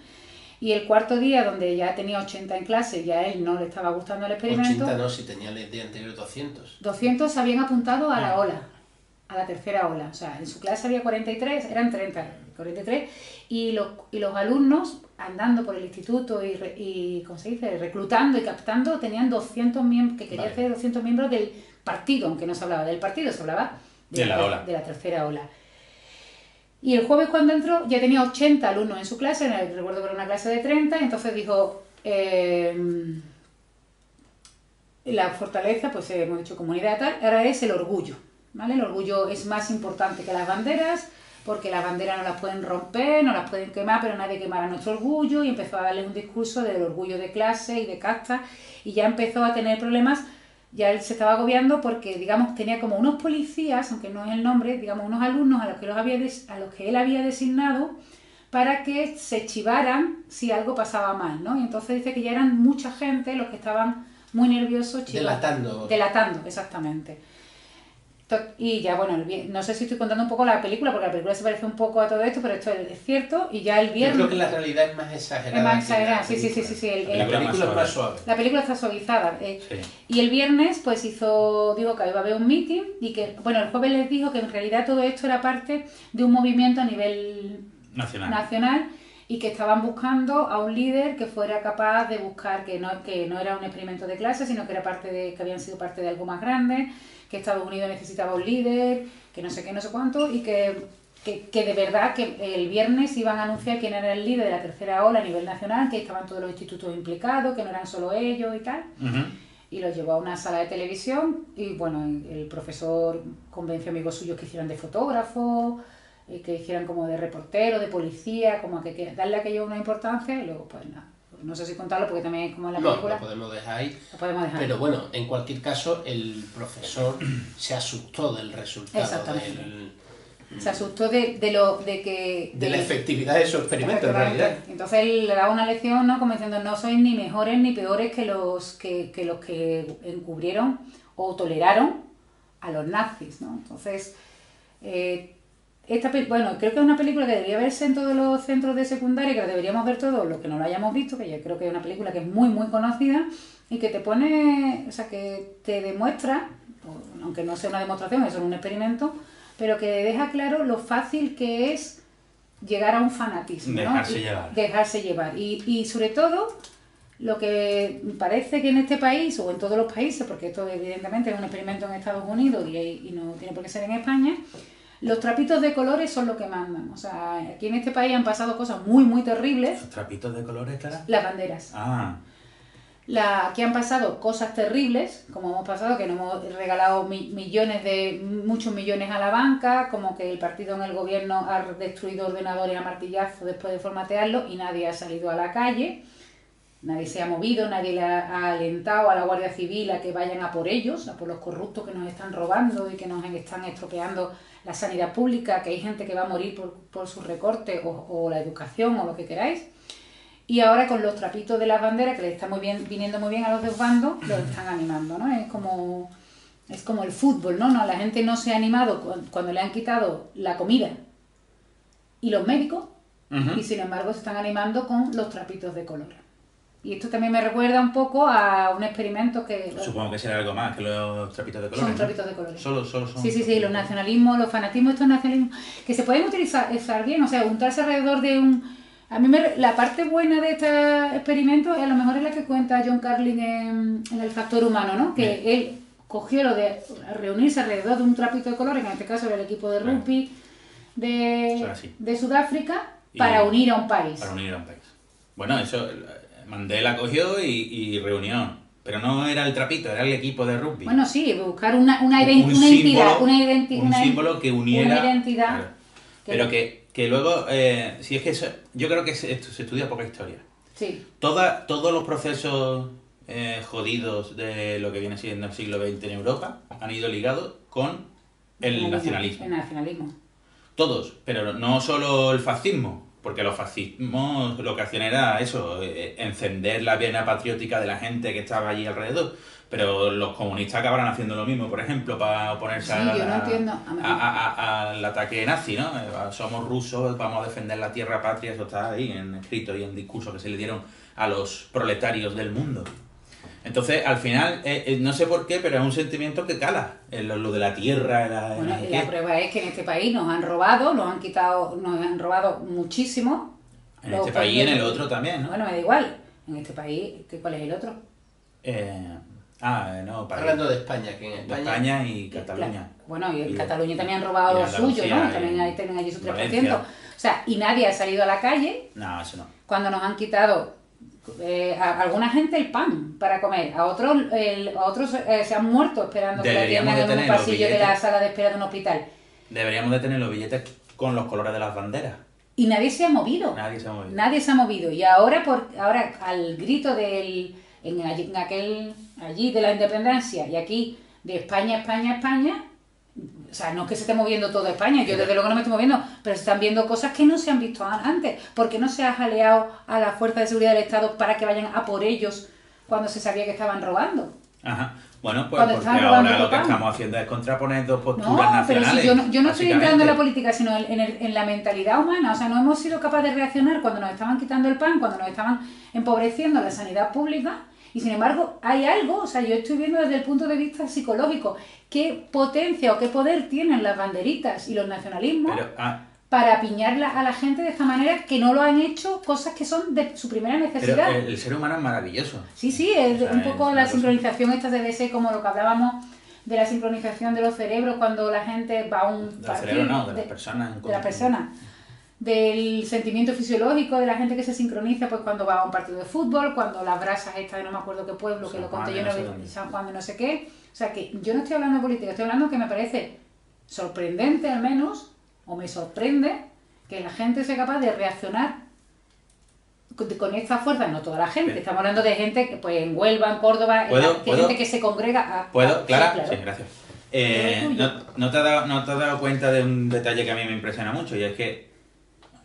Y el cuarto día, donde ya tenía 80 en clase, ya a él no le estaba gustando el experimento. 80 no, si tenía el día anterior 200. 200 se habían apuntado a la ola, a la tercera ola. O sea, en su clase había 43, eran 30, 43, y los alumnos andando por el instituto y ¿cómo se dice?, reclutando y captando, tenían 200 miembros, que querían hacer 200 miembros del partido, aunque no se hablaba del partido, se hablaba de la tercera ola. Y el jueves cuando entró ya tenía 80 alumnos en su clase, recuerdo que era una clase de 30, y entonces dijo, la fortaleza, pues hemos dicho comunidad tal, ahora es el orgullo, ¿vale? El orgullo es más importante que las banderas, porque las banderas no las pueden romper, no las pueden quemar, pero nadie quemará nuestro orgullo, y empezó a darle un discurso del orgullo de clase y de casta, y ya empezó a tener problemas. Ya él se estaba agobiando porque, digamos, tenía como unos policías, aunque no es el nombre, digamos, unos alumnos a los que él había designado para que se chivaran si algo pasaba mal, ¿no? Y entonces dice que ya eran mucha gente los que estaban muy nerviosos. Delatando, exactamente. Y ya, bueno, no sé si estoy contando un poco la película, porque la película se parece un poco a todo esto, pero esto es cierto, y ya el viernes... Yo creo que la realidad es más exagerada. Es más exagerada, sí. La película es más suave. La película está suavizada. Sí. Y el viernes, pues dijo que iba a haber un meeting, y que, bueno, el jueves les dijo que en realidad todo esto era parte de un movimiento a nivel nacional, y que estaban buscando a un líder que fuera capaz de buscar, que no era un experimento de clase, sino que que habían sido parte de algo más grande, que Estados Unidos necesitaba un líder, que no sé qué, no sé cuánto, y que de verdad que el viernes iban a anunciar quién era el líder de la tercera ola a nivel nacional, que estaban todos los institutos implicados, que no eran solo ellos y tal. Y los llevó a una sala de televisión, y bueno, el profesor convenció a amigos suyos que hicieran de fotógrafos, que hicieran como de reportero, de policía, como que darle a aquello una importancia, y luego pues nada. No sé si contarlo porque también es como en la película. No, lo podemos dejar ahí. Pero bueno, en cualquier caso, el profesor se asustó del resultado. Exactamente. Se asustó de la efectividad de su experimento, en realidad. Entonces él le daba una lección, ¿no? Como diciendo, no sois ni mejores ni peores que los que encubrieron o toleraron a los nazis, ¿no? Entonces... bueno, creo que es una película que debería verse en todos los centros de secundaria, que la deberíamos ver todos los que no la hayamos visto, que yo creo que es una película que es muy, muy conocida, y que te pone, o sea, que te demuestra, aunque no sea una demostración, eso es un experimento, pero que deja claro lo fácil que es llegar a un fanatismo, ¿no? Dejarse llevar. Y sobre todo, lo que parece que en este país, o en todos los países, porque esto evidentemente es un experimento en Estados Unidos y no tiene por qué ser en España, los trapitos de colores son lo que mandan. O sea, aquí en este país han pasado cosas muy, muy terribles. ¿Los trapitos de colores, Clara? Las banderas. Aquí han pasado cosas terribles, como hemos pasado, que nos hemos regalado muchos millones a la banca, como que el partido en el gobierno ha destruido ordenadores a martillazo después de formatearlos y nadie ha salido a la calle. Nadie se ha movido, nadie le ha alentado a la Guardia Civil a que vayan a por ellos, a por los corruptos que nos están robando y que nos están estropeando la sanidad pública, que hay gente que va a morir por sus recortes o la educación o lo que queráis. Y ahora con los trapitos de las banderas, que les está viniendo muy bien a los dos bandos, los están animando, ¿no? Es como el fútbol, ¿no? La gente no se ha animado cuando le han quitado la comida y los médicos, y sin embargo se están animando con los trapitos de color. Y esto también me recuerda un poco a un experimento que... Supongo que será algo más que los trapitos de colores. Son ¿no? trapitos de colores. Solo son. Sí, los nacionalismos, los fanatismos, estos nacionalismos, que se pueden utilizar bien, o sea, untarse alrededor de un... A mí la parte buena de este experimento a lo mejor es la que cuenta John Carlin en El factor humano, ¿no? Que él cogió lo de reunirse alrededor de un trapito de colores, que en este caso era el equipo de rugby de Sudáfrica, para unir a un país. Para unir a un país. Bueno, eso Mandela cogió y reunió. Pero no era el trapito, era el equipo de rugby. Bueno, sí, buscar una identidad. Un símbolo que uniera. Una identidad. Claro. Pero que luego, si es que eso, yo creo que esto se estudia poca historia. Sí. Todos los procesos jodidos de lo que viene siendo el siglo XX en Europa han ido ligados con el nacionalismo. El nacionalismo. Todos, pero no solo el fascismo, porque los fascismos lo que hacían era eso, encender la vena patriótica de la gente que estaba allí alrededor. Pero los comunistas acabarán haciendo lo mismo, por ejemplo, para oponerse al ataque nazi, ¿no? Somos rusos, vamos a defender la tierra patria, eso está ahí en escrito y en discursos que se le dieron a los proletarios del mundo. Entonces, al final, no sé por qué, pero es un sentimiento que cala, lo de la tierra. Bueno, la prueba es que en este país nos han robado, nos han robado muchísimo. En este país y en el otro también, ¿no? Bueno, me da igual. En este país, ¿cuál es el otro? No, país. Hablando de España, que en España y Cataluña. Bueno, y en Cataluña también han robado lo suyo, ¿no? También tienen allí su 3%. O sea, y nadie ha salido a la calle. No, eso no. Cuando nos han quitado a alguna gente el pan para comer, a otros se han muerto esperando que la atiendan en un pasillo de la sala de espera de un hospital. Deberíamos de tener los billetes con los colores de las banderas. Y nadie se ha movido. Nadie se ha movido. Y ahora al grito allí de la independencia y aquí de España, España, España, o sea, no es que se esté moviendo toda España, yo desde luego no me estoy moviendo, pero se están viendo cosas que no se han visto antes. ¿Por qué no se ha jaleado a las fuerzas de seguridad del Estado para que vayan a por ellos cuando se sabía que estaban robando? Ajá. Bueno, pues porque ahora lo que estamos haciendo es contraponer dos posturas nacionales. Pero si yo no estoy entrando en la política, sino en la mentalidad humana. O sea, no hemos sido capaces de reaccionar cuando nos estaban quitando el pan, cuando nos estaban empobreciendo la sanidad pública. Y sin embargo, hay algo, o sea, yo estoy viendo desde el punto de vista psicológico qué potencia o qué poder tienen las banderitas y los nacionalismos para apiñar a la gente de esta manera, que no lo han hecho cosas que son de su primera necesidad. Pero el ser humano es maravilloso. Sí, es un poco la sincronización esta debe ser como lo que hablábamos de la sincronización de los cerebros cuando la gente va a un partido. De las personas. De las personas. Del sentimiento fisiológico de la gente que se sincroniza pues cuando va a un partido de fútbol, cuando las brasas estas de no me acuerdo qué pueblo, que lo conté yo, San Juan de no sé qué. O sea que yo no estoy hablando de política, estoy hablando que me parece sorprendente al menos, o me sorprende que la gente sea capaz de reaccionar con esta fuerza, no toda la gente, estamos hablando de gente que pues en Huelva, en Córdoba, gente que se congrega ¿Puedo, Clara? Sí, gracias. ¿No te has dado cuenta de un detalle que a mí me impresiona mucho? Y es que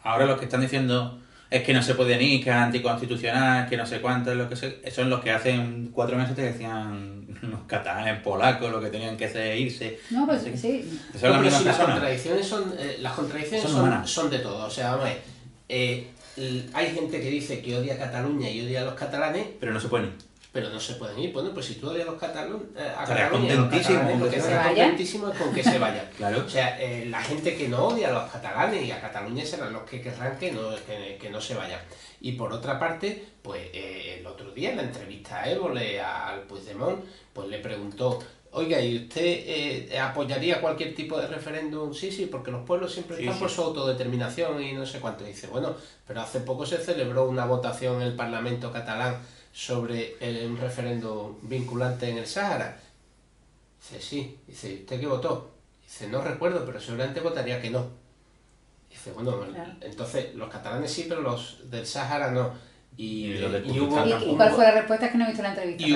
ahora los que están diciendo es que no se pueden ir, que es anticonstitucional, que no sé cuánto, es lo que sé. Son los que hace 4 meses te decían los catalanes polacos, lo que tenían que hacer irse. No, pues sí. Son las mismas personas. Las contradicciones son de todo. O sea, vamos a ver. Hay gente que dice que odia a Cataluña y odia a los catalanes. Pero no se pueden ir. Pero no se pueden ir. Bueno, pues si tú odias a los catalanes, contentísimo, lo que estará contentísimo es con que se vayan. Claro. O sea, la gente que no odia a los catalanes y a Cataluña serán los que querrán que no se vayan. Y por otra parte, pues el otro día en la entrevista a Évole, al Puigdemont, pues le preguntó: oiga, ¿y usted apoyaría cualquier tipo de referéndum? Sí, porque los pueblos siempre están por su autodeterminación y no sé cuánto. Y dice, bueno, pero hace poco se celebró una votación en el Parlamento catalán sobre un referéndum vinculante en el Sáhara. Dice, sí. Dice, ¿usted qué votó? Dice, no recuerdo, pero seguramente votaría que no. Dice, bueno, claro. Entonces los catalanes sí, pero los del Sáhara no. ¿Y cuál fue la respuesta? Es que no he visto la entrevista.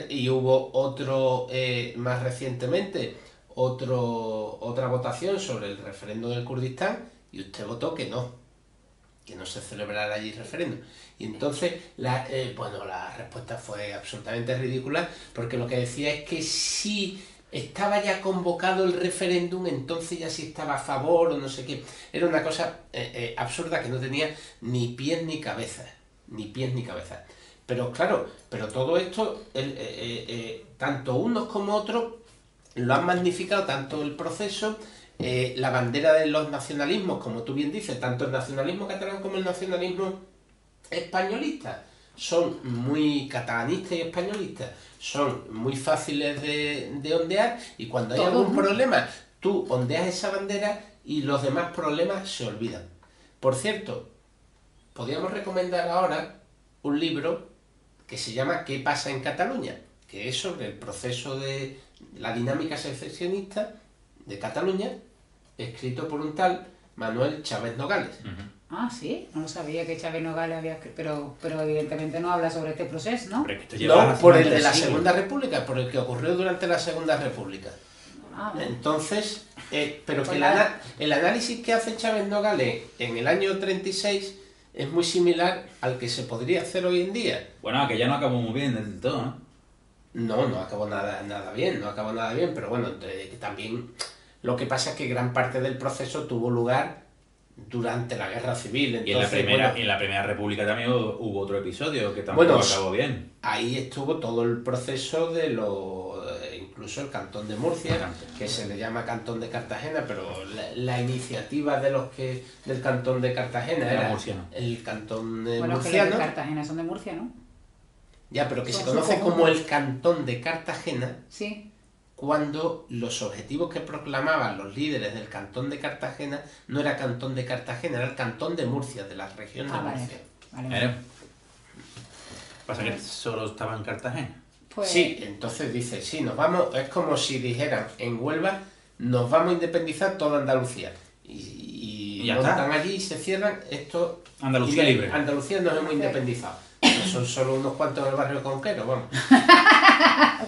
Y hubo otro, más recientemente, otra votación sobre el referéndum del Kurdistán y usted votó que no se celebrara allí referéndum. Y entonces la respuesta fue absolutamente ridícula, porque lo que decía es que si estaba ya convocado el referéndum, entonces ya sí estaba a favor o no sé qué. Era una cosa absurda que no tenía ni pies ni cabeza. Pero claro, pero todo esto, tanto unos como otros, lo han magnificado tanto el proceso, la bandera de los nacionalismos, como tú bien dices, tanto el nacionalismo catalán como el nacionalismo españolista, son muy catalanistas y españolistas, son muy fáciles de ondear, y cuando hay algún problema, tú ondeas esa bandera y los demás problemas se olvidan. Por cierto, podríamos recomendar ahora un libro que se llama ¿Qué pasa en Cataluña?, que es sobre el proceso de la dinámica secesionista de Cataluña, escrito por un tal Manuel Chávez Nogales. Ah, sí, no lo sabía que Chávez Nogales había escrito, pero evidentemente no habla sobre este proceso, ¿no? No, por el de la Segunda República, por el que ocurrió durante la Segunda República. Entonces, pero que el análisis que hace Chávez Nogales en el año 36 es muy similar al que se podría hacer hoy en día. Bueno, que ya no acabó muy bien del todo, ¿no? No acabó nada bien, pero bueno, también lo que pasa es que gran parte del proceso tuvo lugar durante la Guerra Civil. Entonces, y en la Primera República también hubo otro episodio que tampoco acabó bien. Ahí estuvo todo el proceso de incluso el Cantón de Murcia, que se le llama Cantón de Cartagena, pero la iniciativa del Cantón de Cartagena era murciano. El Cantón de Bueno, Murciano. que los de Cartagena son de Murcia, ¿no? Ya, pero que se conoce como el Cantón de Cartagena. Sí. Cuando los objetivos que proclamaban los líderes del Cantón de Cartagena no era Cantón de Cartagena, era el Cantón de Murcia, de la región de Murcia. Vale. Pasa que solo estaba en Cartagena. Pues... Sí, entonces dice, sí, nos vamos, es como si dijeran en Huelva, nos vamos a independizar toda Andalucía. Y ya montan está. allí y se cierran, esto... Andalucía libre. Andalucía nos hemos independizado. No son solo unos cuantos en el barrio Conquero, vamos.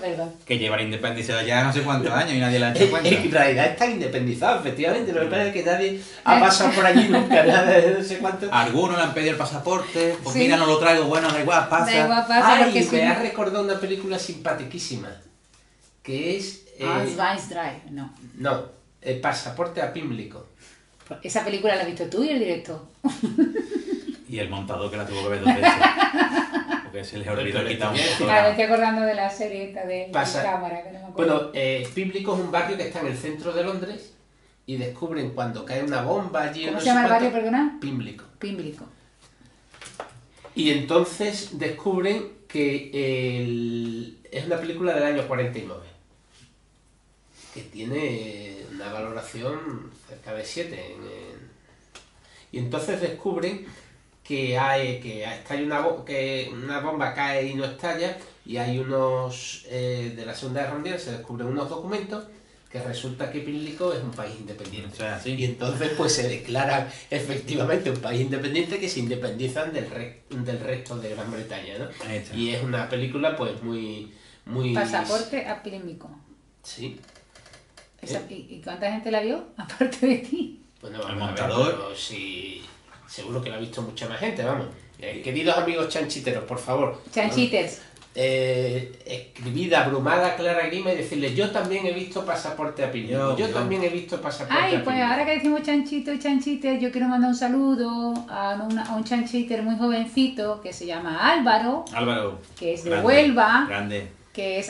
Perdón. Que llevan independizado ya no sé cuántos años y nadie le ha hecho cuenta. En realidad están independizados, efectivamente. Lo que pasa es que nadie ha pasado por allí nunca, no sé cuánto. Algunos le han pedido el pasaporte, pues Sí. mira, no lo traigo, bueno, da igual, pasa. Da igual, pasa, porque Ay, si me no- ha recordado una película simpaticísima, que es... Vice Drive, no. no, El pasaporte a Pimlico. Esa película la has visto tú y el director. Y el montador que la tuvo que ver 2 veces. Porque se les olvidó Pero quitar un esto ya es motor. Claro, me estoy acordando de la serie esta de cámara, que no me acuerdo. Bueno, Pimlico es un barrio que está en el centro de Londres y descubren cuando cae una bomba allí... ¿Cómo no se sé llama el cuánto, barrio, perdona? Pimlico. Pimblico. Y entonces descubren que es una película del año 49, que tiene una valoración cerca de 7. Y entonces descubren que que una bomba cae y no estalla, y hay unos, de la Segunda Guerra Mundial, se descubren unos documentos que resulta que Pimlico es un país independiente. O sea, sí. Y entonces pues se declaran efectivamente un país independiente, que se independizan del resto de Gran Bretaña, ¿no? Ahí está. Y es una película pues muy... Pasaporte a Pimblico. Sí. ¿Y cuánta gente la vio? Aparte de ti. Bueno, El vamos a ver, montador. pero sí, seguro que la ha visto mucha más gente, vamos. Queridos amigos chanchiteros, por favor. Chanchites. Escribid abrumada Clara Grima y decirle, yo también he visto Pasaporte a Pimlico. Yo también he visto Pasaporte a Ay, Pimlico. pues ahora que decimos chanchito y chanchiter, yo quiero mandar un saludo a un chanchiter muy jovencito que se llama Álvaro, Álvaro. que es de grande, Huelva, Grande. que es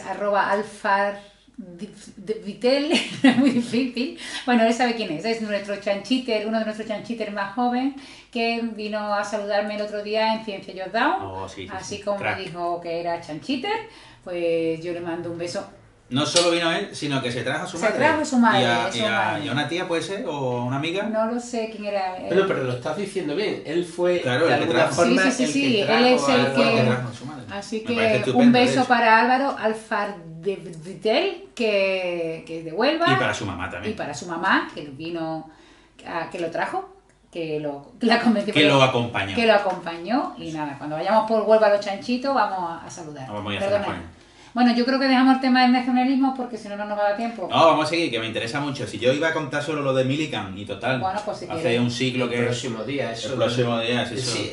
@alfarvitel, es muy difícil. Bueno, él sabe quién es nuestro chanchiter, uno de nuestros chanchiters más joven, que vino a saludarme el otro día en Ciencia Jordan. Oh, sí, sí, Así sí. como Crack. me dijo que era chanchiter, pues yo le mando un beso. No solo vino él, sino que se trajo a su Se madre. trajo a su madre, Y a, su y a- madre. y a una tía, puede ser, o una amiga. No lo sé quién era. Pero lo estás diciendo bien. Él fue Claro, de el que alguna trajo. forma Sí, el que él trajo es el a- que- trajo a su madre. Así Me parece que estupendo, un de beso hecho. para Álvaro Alfarvitel, que es de Huelva. Y para su mamá también. Y para su mamá, que vino, que lo trajo, la convenció. Que lo acompañó. Que lo acompañó. Y nada, cuando vayamos por Huelva a los chanchitos, vamos a saludar. Vamos a ir a Perdona. cenar con él. Bueno, yo creo que dejamos el tema del nacionalismo porque si no, no nos va a dar tiempo. No, vamos a seguir, que me interesa mucho. Si yo iba a contar solo lo de Millikan, y total, Bueno, pues si hace quieres. un siglo que... El próximo día, eso. El próximo día, eso. Sí,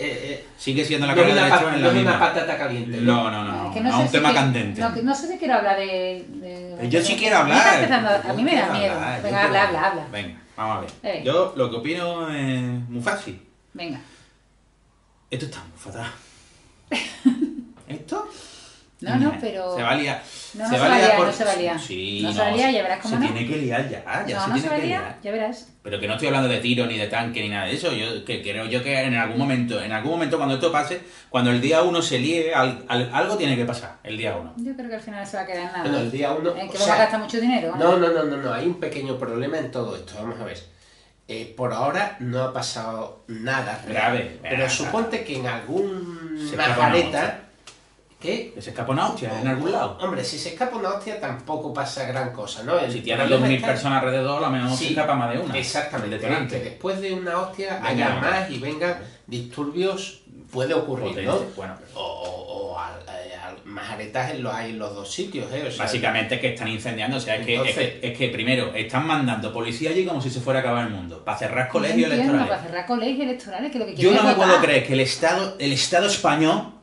Sigue siendo la no es carrera una, de hecho en no la es una misma. patata caliente. No, Es que no, sé un si tema que- candente. No sé si quiero hablar de Yo sí quiero Me está hablar. empezando a mí me da Yo quiero miedo. hablar, yo Venga, quiero habla. Venga, vamos a ver. Eh. Yo lo que opino es muy fácil. Venga. Esto está muy fatal. No, pero... Se va a liar. No se va a liar, no se va a liar. Sí, no se va a liar, ya verás cómo no. Se tiene que liar ya No, se se va a tiene que liar, liar. ya verás. Pero que no estoy hablando de tiro, ni de tanque, ni nada de eso. Yo creo que en algún momento cuando esto pase, cuando el día 1 se líe, algo tiene que pasar, el día 1. Yo creo que al final se va a quedar en nada. Bueno, el día 1... En que vamos a gastar mucho dinero. No, hay un pequeño problema en todo esto, vamos a ver. Por ahora no ha pasado nada grave. Pero suponte que en algún se escapa majareta... ¿Que se escapa una hostia en algún lado? Hombre, si se escapa una hostia tampoco pasa gran cosa, ¿no? Si tienes 2.000 personas alrededor, a lo mejor se escapa más de una. Exactamente, que después de una hostia haya más y vengan disturbios, puede ocurrir, ¿no? Bueno, o majaretas los hay en los dos sitios, ¿eh? O sea, básicamente es que están incendiando, o sea, es que primero están mandando policía allí como si se fuera a acabar el mundo, para cerrar colegios electorales. Para cerrar colegios electorales, que lo que yo no me puedo votar. creer que el Estado español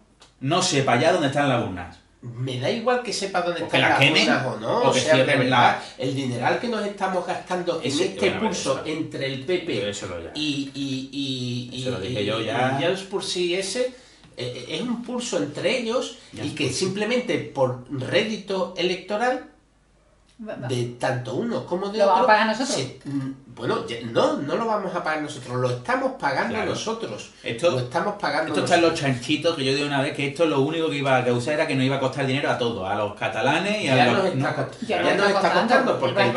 no sepa ya dónde están las urnas. Me da igual que sepa dónde están las urnas o no, o que sea, de cierren verdad, el dineral que nos estamos gastando en este pulso entre el PP y eso lo dije yo ya. y Junts por sí ese es un pulso entre ellos y que simplemente por rédito electoral de tanto uno como de otro. ¿Lo otro. vamos a pagar nosotros? Bueno, no lo vamos a pagar nosotros, lo estamos pagando nosotros. Esto está en los chanchitos que yo di una vez, que esto lo único que iba a causar era que nos iba a costar dinero a todos, a los catalanes y a los... Ya nos está costando, porque el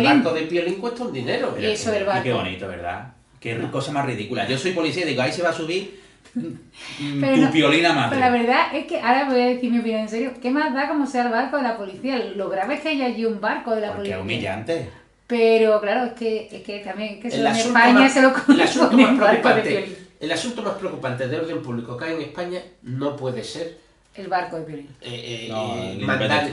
barco de Piolín cuesta un dinero. Y eso del barco. Qué bonito, ¿verdad? Qué cosa más ridícula. Yo soy policía y digo, ahí se va a subir tu Piolina madre. Pero la verdad es que, ahora voy a decir mi opinión en serio, ¿qué más da como sea el barco de la policía? Lo grave es que haya allí un barco de la policía. Porque es humillante. Pero claro, es que también, que eso en España más, se lo el asunto más preocupante de orden público que hay en España no puede ser el barco de Piolín. Mandar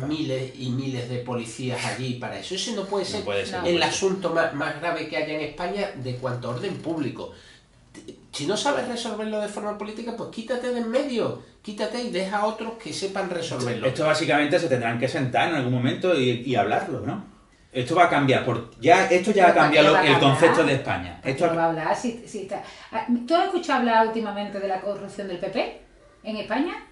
miles y miles de policías allí para eso. Ese no puede ser, el asunto más grave que haya en España de cuanto a orden público. Si no sabes resolverlo de forma política, pues quítate de en medio, quítate y deja a otros que sepan resolverlo. Esto básicamente se tendrán que sentar en algún momento y hablarlo, ¿no? Esto va a cambiar, esto ya ha cambiado el concepto de España. Esto va a hablar, si está. ¿Tú has escuchado hablar últimamente de la corrupción del PP en España?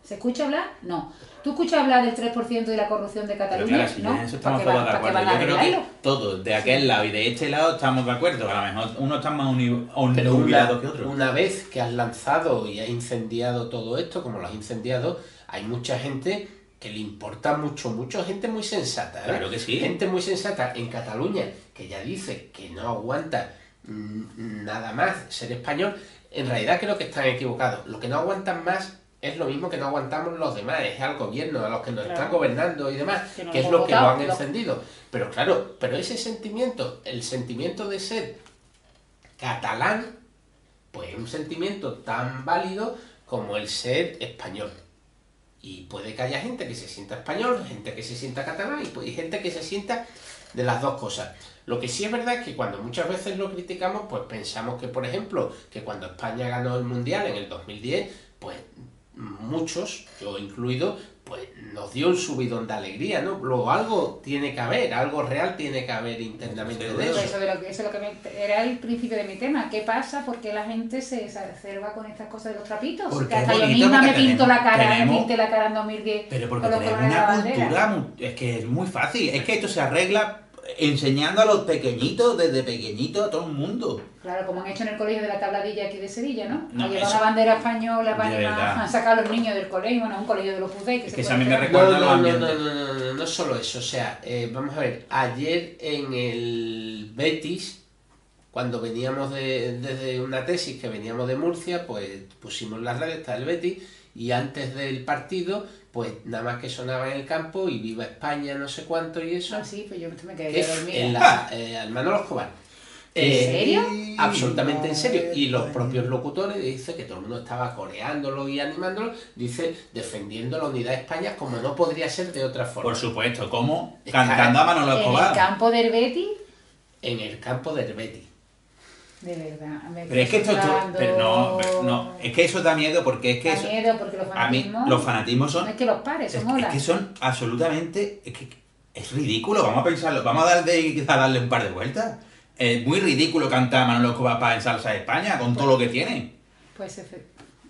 ¿Se escucha hablar? No. ¿Tú escuchas hablar del 3% de la corrupción de Cataluña? Claro, sí, no. en eso estamos todos de acuerdo. Yo creo que todos, de aquel lado y de este lado, estamos de acuerdo. A lo mejor uno está más obnubilado que otro. Una vez que has lanzado y has incendiado todo esto, como lo has incendiado, hay mucha gente que le importa mucho, gente muy sensata, ¿eh? Claro que sí. Gente muy sensata en Cataluña, que ya dice que no aguanta nada más ser español. En realidad creo que están equivocados. Lo que no aguantan más es lo mismo que no aguantamos los demás, es al gobierno, a los que nos están gobernando y demás, que es lo que lo han encendido. Pero claro, ese sentimiento, el sentimiento de ser catalán, pues es un sentimiento tan válido como el ser español. Y puede que haya gente que se sienta español, gente que se sienta catalán y gente que se sienta de las dos cosas. Lo que sí es verdad es que cuando muchas veces lo criticamos, pues pensamos que, por ejemplo, que cuando España ganó el Mundial en el 2010, pues muchos, yo incluido, pues nos dio un subidón de alegría, ¿no? Luego algo tiene que haber, algo real tiene que haber internamente de eso. Eso es lo que era el principio de mi tema. ¿Qué pasa? ¿Por qué la gente se exacerba con estas cosas de los trapitos? Porque hasta yo misma me pinto la cara, me pinté la cara en 2010. Pero porque tenemos una cultura, es que es muy fácil, es que esto se arregla enseñando a los pequeñitos, desde pequeñitos, a todo el mundo. Claro, como han hecho en el colegio de la Tabladilla aquí de Sevilla, ¿no? No, a llevar una bandera española para sacar a los niños del colegio, bueno, un colegio de los Pucey. Es que eso a mí me recuerda a los ambientes. No solo eso, o sea, vamos a ver, ayer en el Betis, cuando veníamos desde una tesis que veníamos de Murcia, pues pusimos las redes, está el Betis, y antes del partido, pues nada más que sonaba en el campo y viva España, no sé cuánto y eso. Ah, sí, pues yo me quedé dormida. Al Manolo Escobar. ¿En serio? Absolutamente en serio. Y los propios locutores dicen que todo el mundo estaba coreándolo y animándolo, dice, defendiendo la unidad de España como no podría ser de otra forma. Por supuesto, ¿cómo? Cantando a Manolo Escobar. ¿En el campo del Betis? En el campo del Betis. De verdad. Pero es que esto no, es que eso da miedo porque es que da miedo porque los fanatismos son. No es que los pares, son olas. Es que son absolutamente. Es ridículo, vamos a pensarlo, vamos a darle un par de vueltas. Es muy ridículo cantar a Manolo Escobar en salsa de España con todo lo que tiene. Pues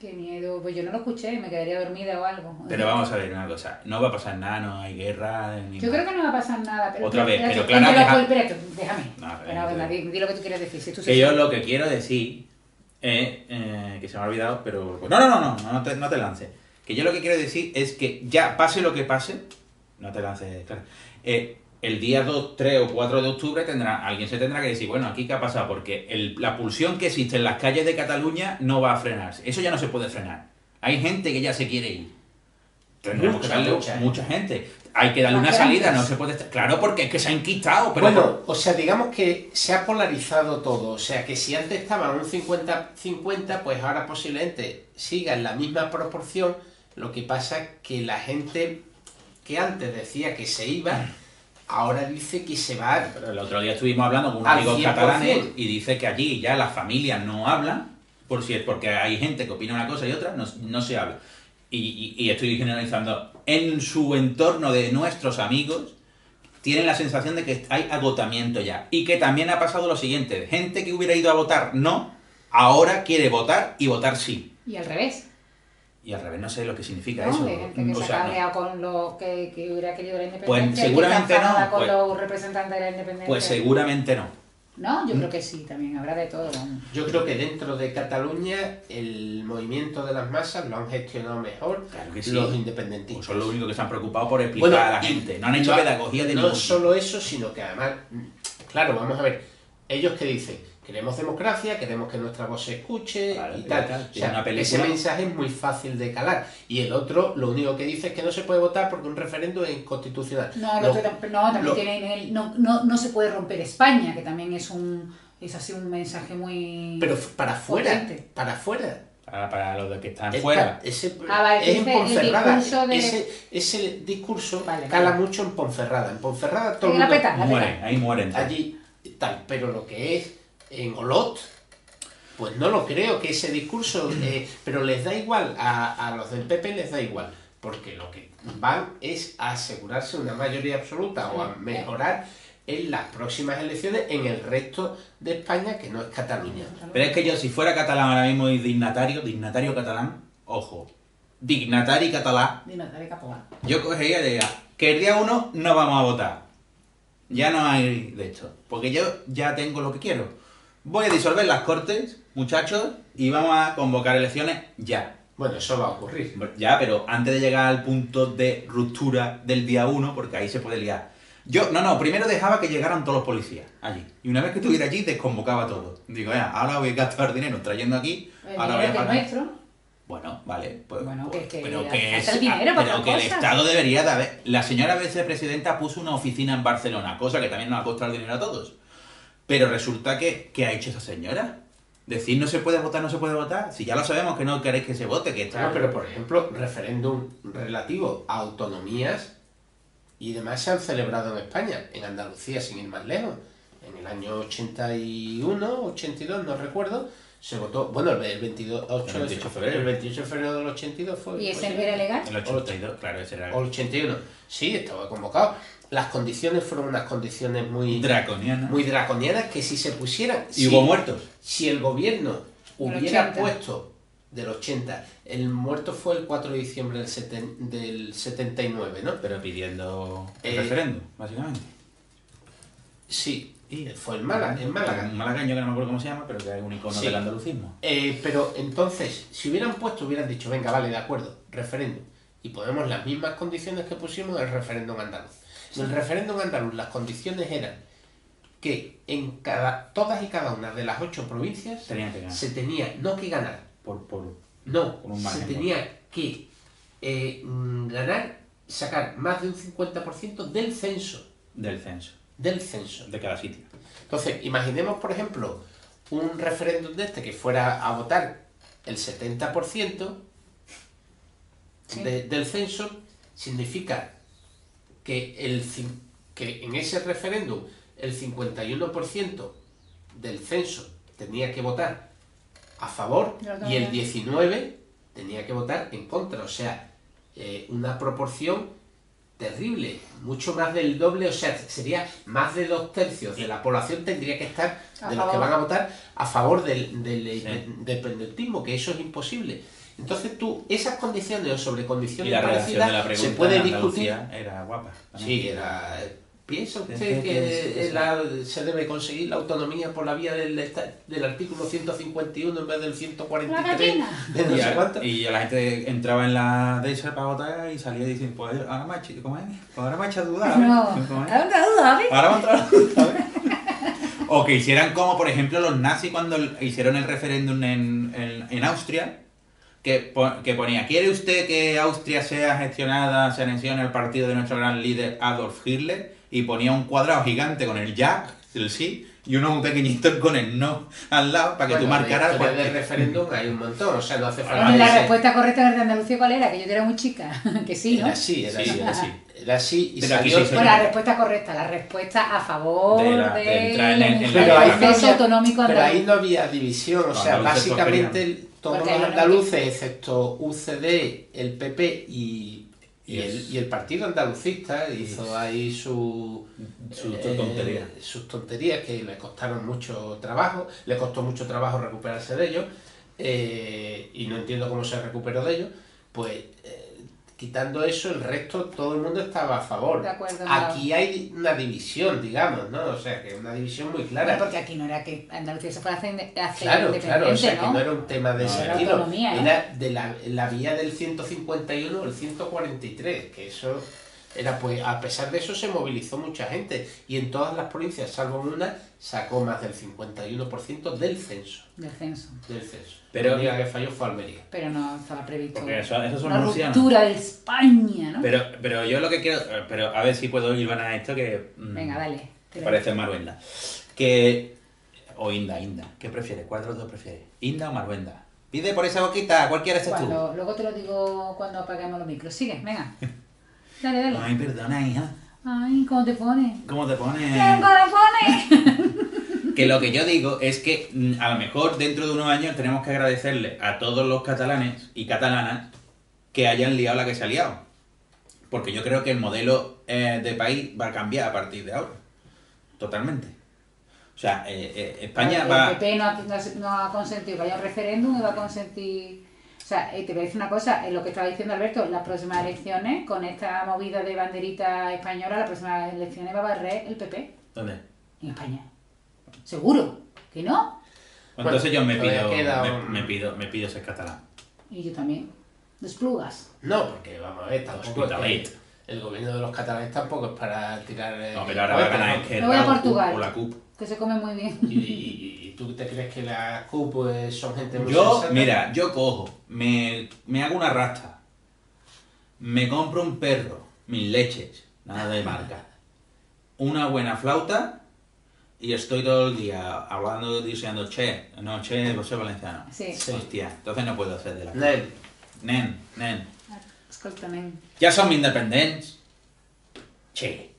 Qué miedo. Pues yo no lo escuché, me quedaría dormida o algo. Pero vamos a ver una cosa, no va a pasar nada, no hay guerra. Ni Yo creo que no va a pasar nada. Pero Otra vez, pero claro, Clara, espérate, déjame. No, Pero, venga, di lo que tú quieres decir. Si tú que yo lo que quiero decir es, que se me ha olvidado, pero... No te lances. Que yo lo que quiero decir es que ya pase lo que pase, no te lances, claro. El día 2, 3 o 4 de octubre alguien se tendrá que decir, bueno, ¿aquí qué ha pasado? Porque la pulsión que existe en las calles de Cataluña no va a frenarse. Eso ya no se puede frenar. Hay gente que ya se quiere ir. Tendremos que darle mucha gente. Hay que darle una salida, no se puede... Claro, porque es que se ha enquistado. Pero bueno, o sea, digamos que se ha polarizado todo. O sea, que si antes estaba un 50-50, pues ahora posiblemente siga en la misma proporción. Lo que pasa es que la gente que antes decía que se iba... ahora dice que se va... Pero el otro día estuvimos hablando con unos amigos catalanes y dice que allí ya las familias no hablan, porque hay gente que opina una cosa y otra, no se habla. Y estoy generalizando. En su entorno de nuestros amigos tienen la sensación de que hay agotamiento ya. Y que también ha pasado lo siguiente, gente que hubiera ido a votar no, ahora quiere votar y votar sí. Y al revés. Y al revés no sé lo que significa No, eso. de gente que O se sea, ha cabreado con los que hubiera querido la independencia. Pues seguramente que está enfadada no, con pues- los representantes de la independencia. Pues seguramente no. No, yo creo que sí, también habrá de todo. Vamos. Yo creo que dentro de Cataluña el movimiento de las masas lo han gestionado mejor Claro que sí. los Pues independentistas. son los únicos que se han preocupado por explicar Bueno, a la gente. No han hecho no- pedagogía de No ningún solo eso, sino que además, claro, vamos a ver, ellos que dicen, queremos democracia, queremos que nuestra voz se escuche Claro, y y tal. tal. O sea, Una película- ese mensaje es muy fácil de calar. Y el otro, lo único que dice es que no se puede votar porque un referéndum es inconstitucional. No, Lo- también lo- tiene no se puede romper España, que también es así un mensaje muy... Pero para afuera, potente. para afuera. Para los de que están Esta- fuera. Ese, vale, es en el Ponferrada. discurso de- Ese discurso Vale, cala vale. mucho en Ponferrada. En Ponferrada todo En el la mundo peta, la Mueren, ahí mueren. allí tal. Pero lo que es en Olot, pues no lo creo que ese discurso... pero les da igual, a los del PP les da igual. Porque lo que van es a asegurarse una mayoría absoluta o a mejorar en las próximas elecciones en el resto de España, que no es Cataluña. Pero es que yo, si fuera catalán ahora mismo y dignatario catalán, ojo, dignatari catalán, Dale, Capoa. yo cogería y diría que el día 1 no vamos a votar. Ya no hay de esto. Porque yo ya tengo lo que quiero. Voy a disolver las cortes, muchachos, y vamos a convocar elecciones ya. Bueno, eso va a ocurrir. Ya, pero antes de llegar al punto de ruptura del día 1, porque ahí se puede liar. Primero dejaba que llegaran todos los policías allí. Y una vez que estuviera allí, desconvocaba todo. Digo, ahora voy a gastar dinero trayendo aquí, El ahora voy a dinero que es pagar. nuestro. Bueno, vale, pues, Bueno, pues- que pero gasta que, el dinero para pero que otras el cosas. Estado debería de haber... La señora vicepresidenta puso una oficina en Barcelona, cosa que también nos ha costado dinero a todos. Pero resulta que ¿qué ha hecho esa señora? Decir no se puede votar, si ya lo sabemos que no queréis que se vote, que está... Claro, pero por ejemplo, referéndum relativo a autonomías y demás se han celebrado en España, en Andalucía, sin ir más lejos. En el año 81, 82, no recuerdo, se votó, bueno, el 28 28 de febrero. El 28 de febrero del 82 fue... ¿Y ese posible. era legal? El 82, claro, ese era... O el 81. Sí, estaba convocado. Las condiciones fueron unas condiciones muy draconiano. muy draconianas que si se pusieran... Y hubo muertos. Si el gobierno Del hubiera 80. puesto del 80, el muerto fue el 4 de diciembre del 79, ¿no? Pero pidiendo el Eh, referéndum, básicamente. Sí, fue en Málaga. Un malagueño que no me acuerdo cómo se llama, pero que es un icono Sí. del andalucismo. Pero entonces, si hubieran puesto, hubieran dicho, venga, vale, de acuerdo, referéndum. Y ponemos las mismas condiciones que pusimos en el referéndum andaluz. En el referéndum andaluz las condiciones eran que en todas y cada una de las 8 provincias Tenían que ganar. se tenía, no que ganar, no, Con un se margen, tenía que ganar, sacar más de un 50% del censo. Del censo. Del censo. De cada sitio. Entonces, imaginemos, por ejemplo, un referéndum de este que fuera a votar el 70% Sí. del censo, significa que, que en ese referéndum el 51% del censo tenía que votar a favor y el 19% tenía que votar en contra. O sea, una proporción terrible, mucho más del doble, o sea, sería más de 2/3 de la población tendría que estar, A de los que favor. van a votar, a favor del Sí. independentismo, que eso es imposible. Entonces tú, esas condiciones o sobre Y condiciones la redacción de la parecidas pregunta se puede en discutir. Andalucía era guapa. Sí, era... ¿Piensa usted Sí, que se debe conseguir la autonomía por la vía del artículo 151 en vez del 143 de no sé cuánto? Y la gente entraba en la de esa para votar y salía diciendo, pues ahora me ha hecho, ¿cómo es? Pues ahora me ha hecho dudar. No, ¿Cómo es? ¿hay otra duda, ¿ves? Ahora me ha entrado a ver. O que hicieran como, por ejemplo, los nazis cuando hicieron el referéndum en Austria, que ponía, ¿quiere usted que Austria sea gestionada, se anexione al partido de nuestro gran líder Adolf Hitler? Y ponía un cuadrado gigante con el ya, el sí, y uno muy pequeñito con el no al lado, para que tú marcaras... Después del referéndum hay un montón, o sea, no hace falta... Bueno, la ese- respuesta correcta de Andalucía, ¿cuál era? Que yo era muy chica. Que sí, ¿no? Era así, era Sí, así. era así. Era así y Pero aquí salió... sí, Bueno, la respuesta correcta, la respuesta a favor de entrar en el- Pero ahí, no proceso había, autonómico pero ahí andaluz. no había división, o Los sea, andaluces básicamente todos Porque los ahí no andaluces, excepto UCD, el PP y el Partido Andalucista, hizo ahí sus tonterías. sus tonterías que le costaron mucho trabajo, le costó mucho trabajo recuperarse de ellos, y no entiendo cómo se recuperó de ellos, pues quitando eso, el resto, todo el mundo estaba a favor. De acuerdo, no. Aquí hay una división, digamos, ¿no? O sea, que una división muy clara. Bueno, porque aquí no era que Andalucía se fuera a hacer Claro, independiente, claro, o sea, que ¿no? no era un tema de No, ese era estilo, autonomía, ¿no? era de la vía del 151 o el 143, que eso era, pues, a pesar de eso se movilizó mucha gente, y en todas las provincias, salvo en una, sacó más del 51% del censo. Del censo. Pero- La única que falló fue Almería. Pero no estaba previsto Porque esos son una murcianos. ruptura de España, ¿no? Pero yo lo que quiero... Pero a ver si puedo ir a esto que... Venga, dale. Me parece Maruenda. Que... O Inda. ¿Qué prefieres? ¿Cuál de los dos prefieres? ¿Inda o Maruenda? Pide por esa boquita, cualquiera estés tú. Luego te lo digo cuando apaguemos los micros. Sigue, venga. Dale. Ay, perdona, hija. Ay, ¿cómo te pone? ¿Cómo te pones? ¿Cómo te pone? Que lo que yo digo es que a lo mejor dentro de unos años tenemos que agradecerle a todos los catalanes y catalanas que hayan liado la que se ha liado. Porque yo creo que el modelo de país va a cambiar a partir de ahora. Totalmente. O sea, España va... El PP no ha consentido que haya un referéndum y va a consentir... O sea, te voy a decir una cosa, lo que estaba diciendo Alberto, en las próximas elecciones, con esta movida de banderita española, las próximas elecciones va a barrer el PP ¿Dónde? en España. ¿Seguro? ¿Que no? Entonces yo todavía queda un- me pido ser catalán. Y yo también. Desplugas. No, porque vamos a ver, tampoco es que Hospitalet. el gobierno de los catalanes tampoco es para tirar... No, pero ahora va a ganar cohetes, el ¿no? que Me voy a o Portugal. o la CUP. Que se come muy bien. ¿Y tú te crees que la CUP pues, son gente muy Yo, sensata? mira, yo cojo, me hago una rasta, me compro un perro, mis leches, nada de marca, una buena flauta y estoy todo el día hablando, diciendo che, vos sois valenciano. Sí. Sí. Hostia, entonces no puedo hacer de la CUP. Nen. Escoltament. Ja som independents. Che.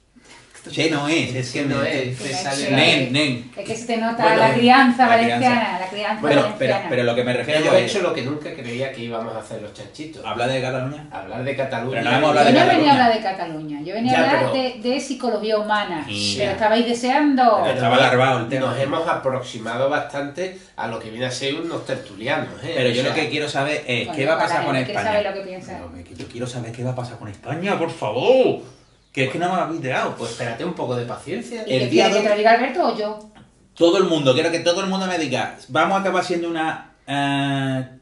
Che no es que no me- es, te sale Che. la- Nen. Es que se te nota Bueno, la crianza la valenciana, la crianza Bueno, valenciana. pero lo que me refiero Hemos yo es... hecho lo que nunca creía que íbamos a hacer los chanchitos. ¿Habla de Cataluña? Hablar de Cataluña. Pero no hemos hablado Yo de no venía a Cataluña. hablar de Cataluña, yo venía Ya, a hablar pero- de psicología humana. Sí. Pero estabais deseando. Pero estaba larvado el tema. Nos hemos aproximado bastante a lo que viene a ser unos tertulianos. Pero yo O sea, lo que quiero saber es Bueno, qué va a pasar la con gente quiere España. saber lo que piensa. Pero que yo quiero saber qué va a pasar con España, por favor. Que es que no me habéis dejado. Pues espérate un poco de paciencia. ¿Y el qué día quiere que dos- te lo diga Alberto o yo? Todo el mundo, quiero que todo el mundo me diga, ¿vamos a acabar siendo una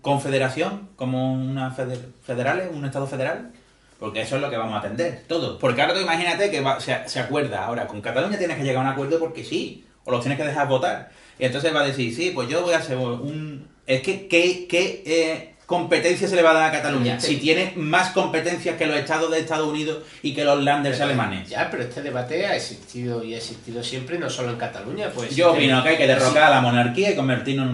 confederación? ¿Como una federales? ¿Un estado federal? Porque eso es lo que vamos a atender, todo. Porque ahora tú imagínate que se acuerda, ahora con Cataluña tienes que llegar a un acuerdo porque sí, o los tienes que dejar votar. Y entonces va a decir, sí, pues yo voy a hacer un... Es que, ¿qué competencia se le va a dar a Cataluña? Si tiene más competencias que los estados de Estados Unidos y que los landers alemanes. Ya, pero este debate ha existido y ha existido siempre, no solo en Cataluña. Pues Yo existe- opino que hay que derrocar a la monarquía y convertirnos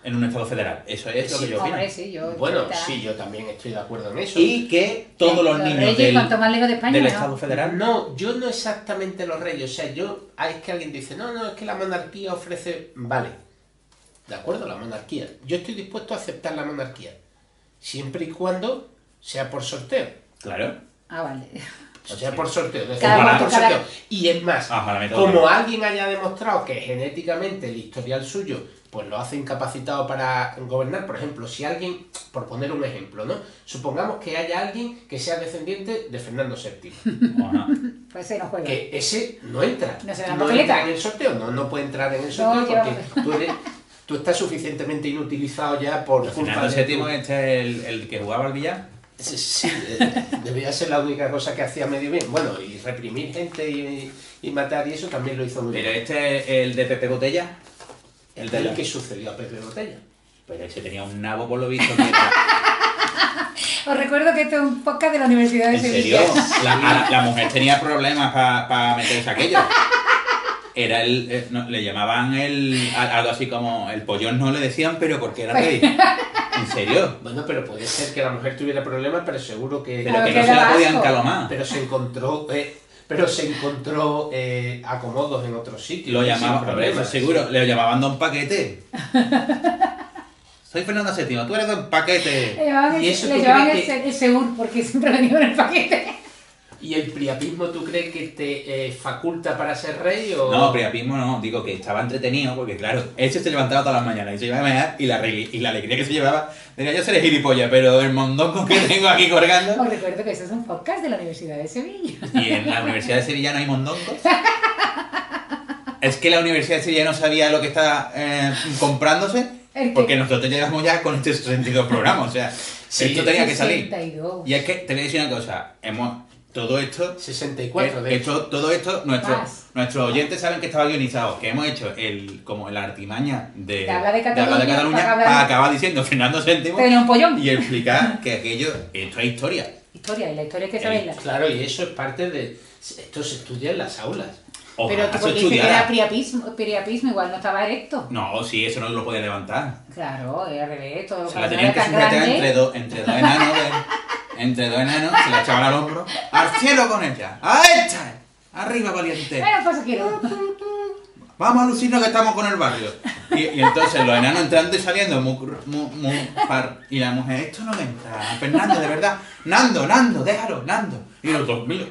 en un estado federal. Eso es lo que yo opino. Hombre, sí, yo. Bueno, está. sí, yo también estoy de acuerdo en eso. Y que todos los niños reyes, cuanto más lejos de España, del mejor. estado federal... No, yo no exactamente los reyes. O sea, es que alguien dice, no, es que la monarquía ofrece... Vale, de acuerdo, la monarquía. Yo estoy dispuesto a aceptar la monarquía. Siempre y cuando sea por sorteo. Claro. Ah, vale. O sea, por sorteo. Es decir, Cada- por cada- sorteo. Y es más, Ojalá me toque. como alguien haya demostrado que genéticamente el historial suyo pues lo hace incapacitado para gobernar, por ejemplo, si alguien, por poner un ejemplo, ¿no? Supongamos que haya alguien que sea descendiente de Fernando VII, Ajá. Pues se nos juega. que ese no entra, No se da no papeleta. entra en el sorteo, no puede entrar en el sorteo lleva porque tú estás suficientemente inutilizado ya por culpa Fernando de VII tu- este es el que jugaba al billar. Sí, debía ser la única cosa que hacía medio bien. Bueno, y reprimir gente y matar y eso también lo hizo muy Pero bien. este es el de Pepe Botella. El de El la... que sucedió a Pepe Botella. Pero ese tenía un nabo por lo visto. Que era... Os recuerdo que esto es un podcast de la Universidad de ¿En Sevilla. serio? La mujer tenía problemas para meterse aquello. Era le llamaban algo así como el pollón, no le decían, pero porque era rey. ¿En serio? Bueno, pero puede ser que la mujer tuviera problemas, pero seguro que... Pero que que no se la era podían asco. calomar. Pero se encontró acomodos en otros sitios. Lo sin llamaban, problemas. seguro, le llamaban Don Paquete. Soy Fernando VII, tú eres Don Paquete. Le llevaban, ¿Y eso le tú llevaban crees el Segur porque siempre venía en el paquete. ¿Y el priapismo tú crees que te faculta para ser rey o...? No, priapismo no, digo que estaba entretenido porque claro, ese se levantaba todas las mañanas y se iba a mear y la alegría que se llevaba, diría yo seré gilipollas, pero el mondongo que tengo aquí colgando. Os recuerdo que esto es un podcast de la Universidad de Sevilla. Y en la Universidad de Sevilla no hay mondongos. Es que la Universidad de Sevilla no sabía lo que estaba comprándose, ¿El qué? porque nosotros llegamos ya con este 62 programas, o sea, Sí, esto tenía que salir. 62. Y es que te voy a decir una cosa, todo esto 64, de hecho. todo esto, Más. nuestros oyentes saben que estaba guionizado, que hemos hecho como la artimaña De habla de Cataluña, Cataluña para para hablar- acabar diciendo Fernando VII Tenía un pollón. y explicar que esto es historia. Historia, y la historia es que sabéis. Claro, y eso es parte de... Esto se estudia en las aulas. Pero Ojalá tú se porque dice que estudiara. era priapismo, igual no estaba erecto. No, sí, eso no lo puede levantar. Claro, era al revés, todo Se la cuando tenían era que tan sujetar grande. entre dos enanos, entre dos enanos, se la echaban al hombro. ¡Al cielo con ella! ¡A esta! ¡Arriba, valiente! Bueno, pues quiero. Vamos a lucirnos que estamos con el barrio. Y entonces los enanos entrando y saliendo y la mujer, esto no me entra, Fernando, de verdad. Nando, déjalo, Nando. Y los dos, mira,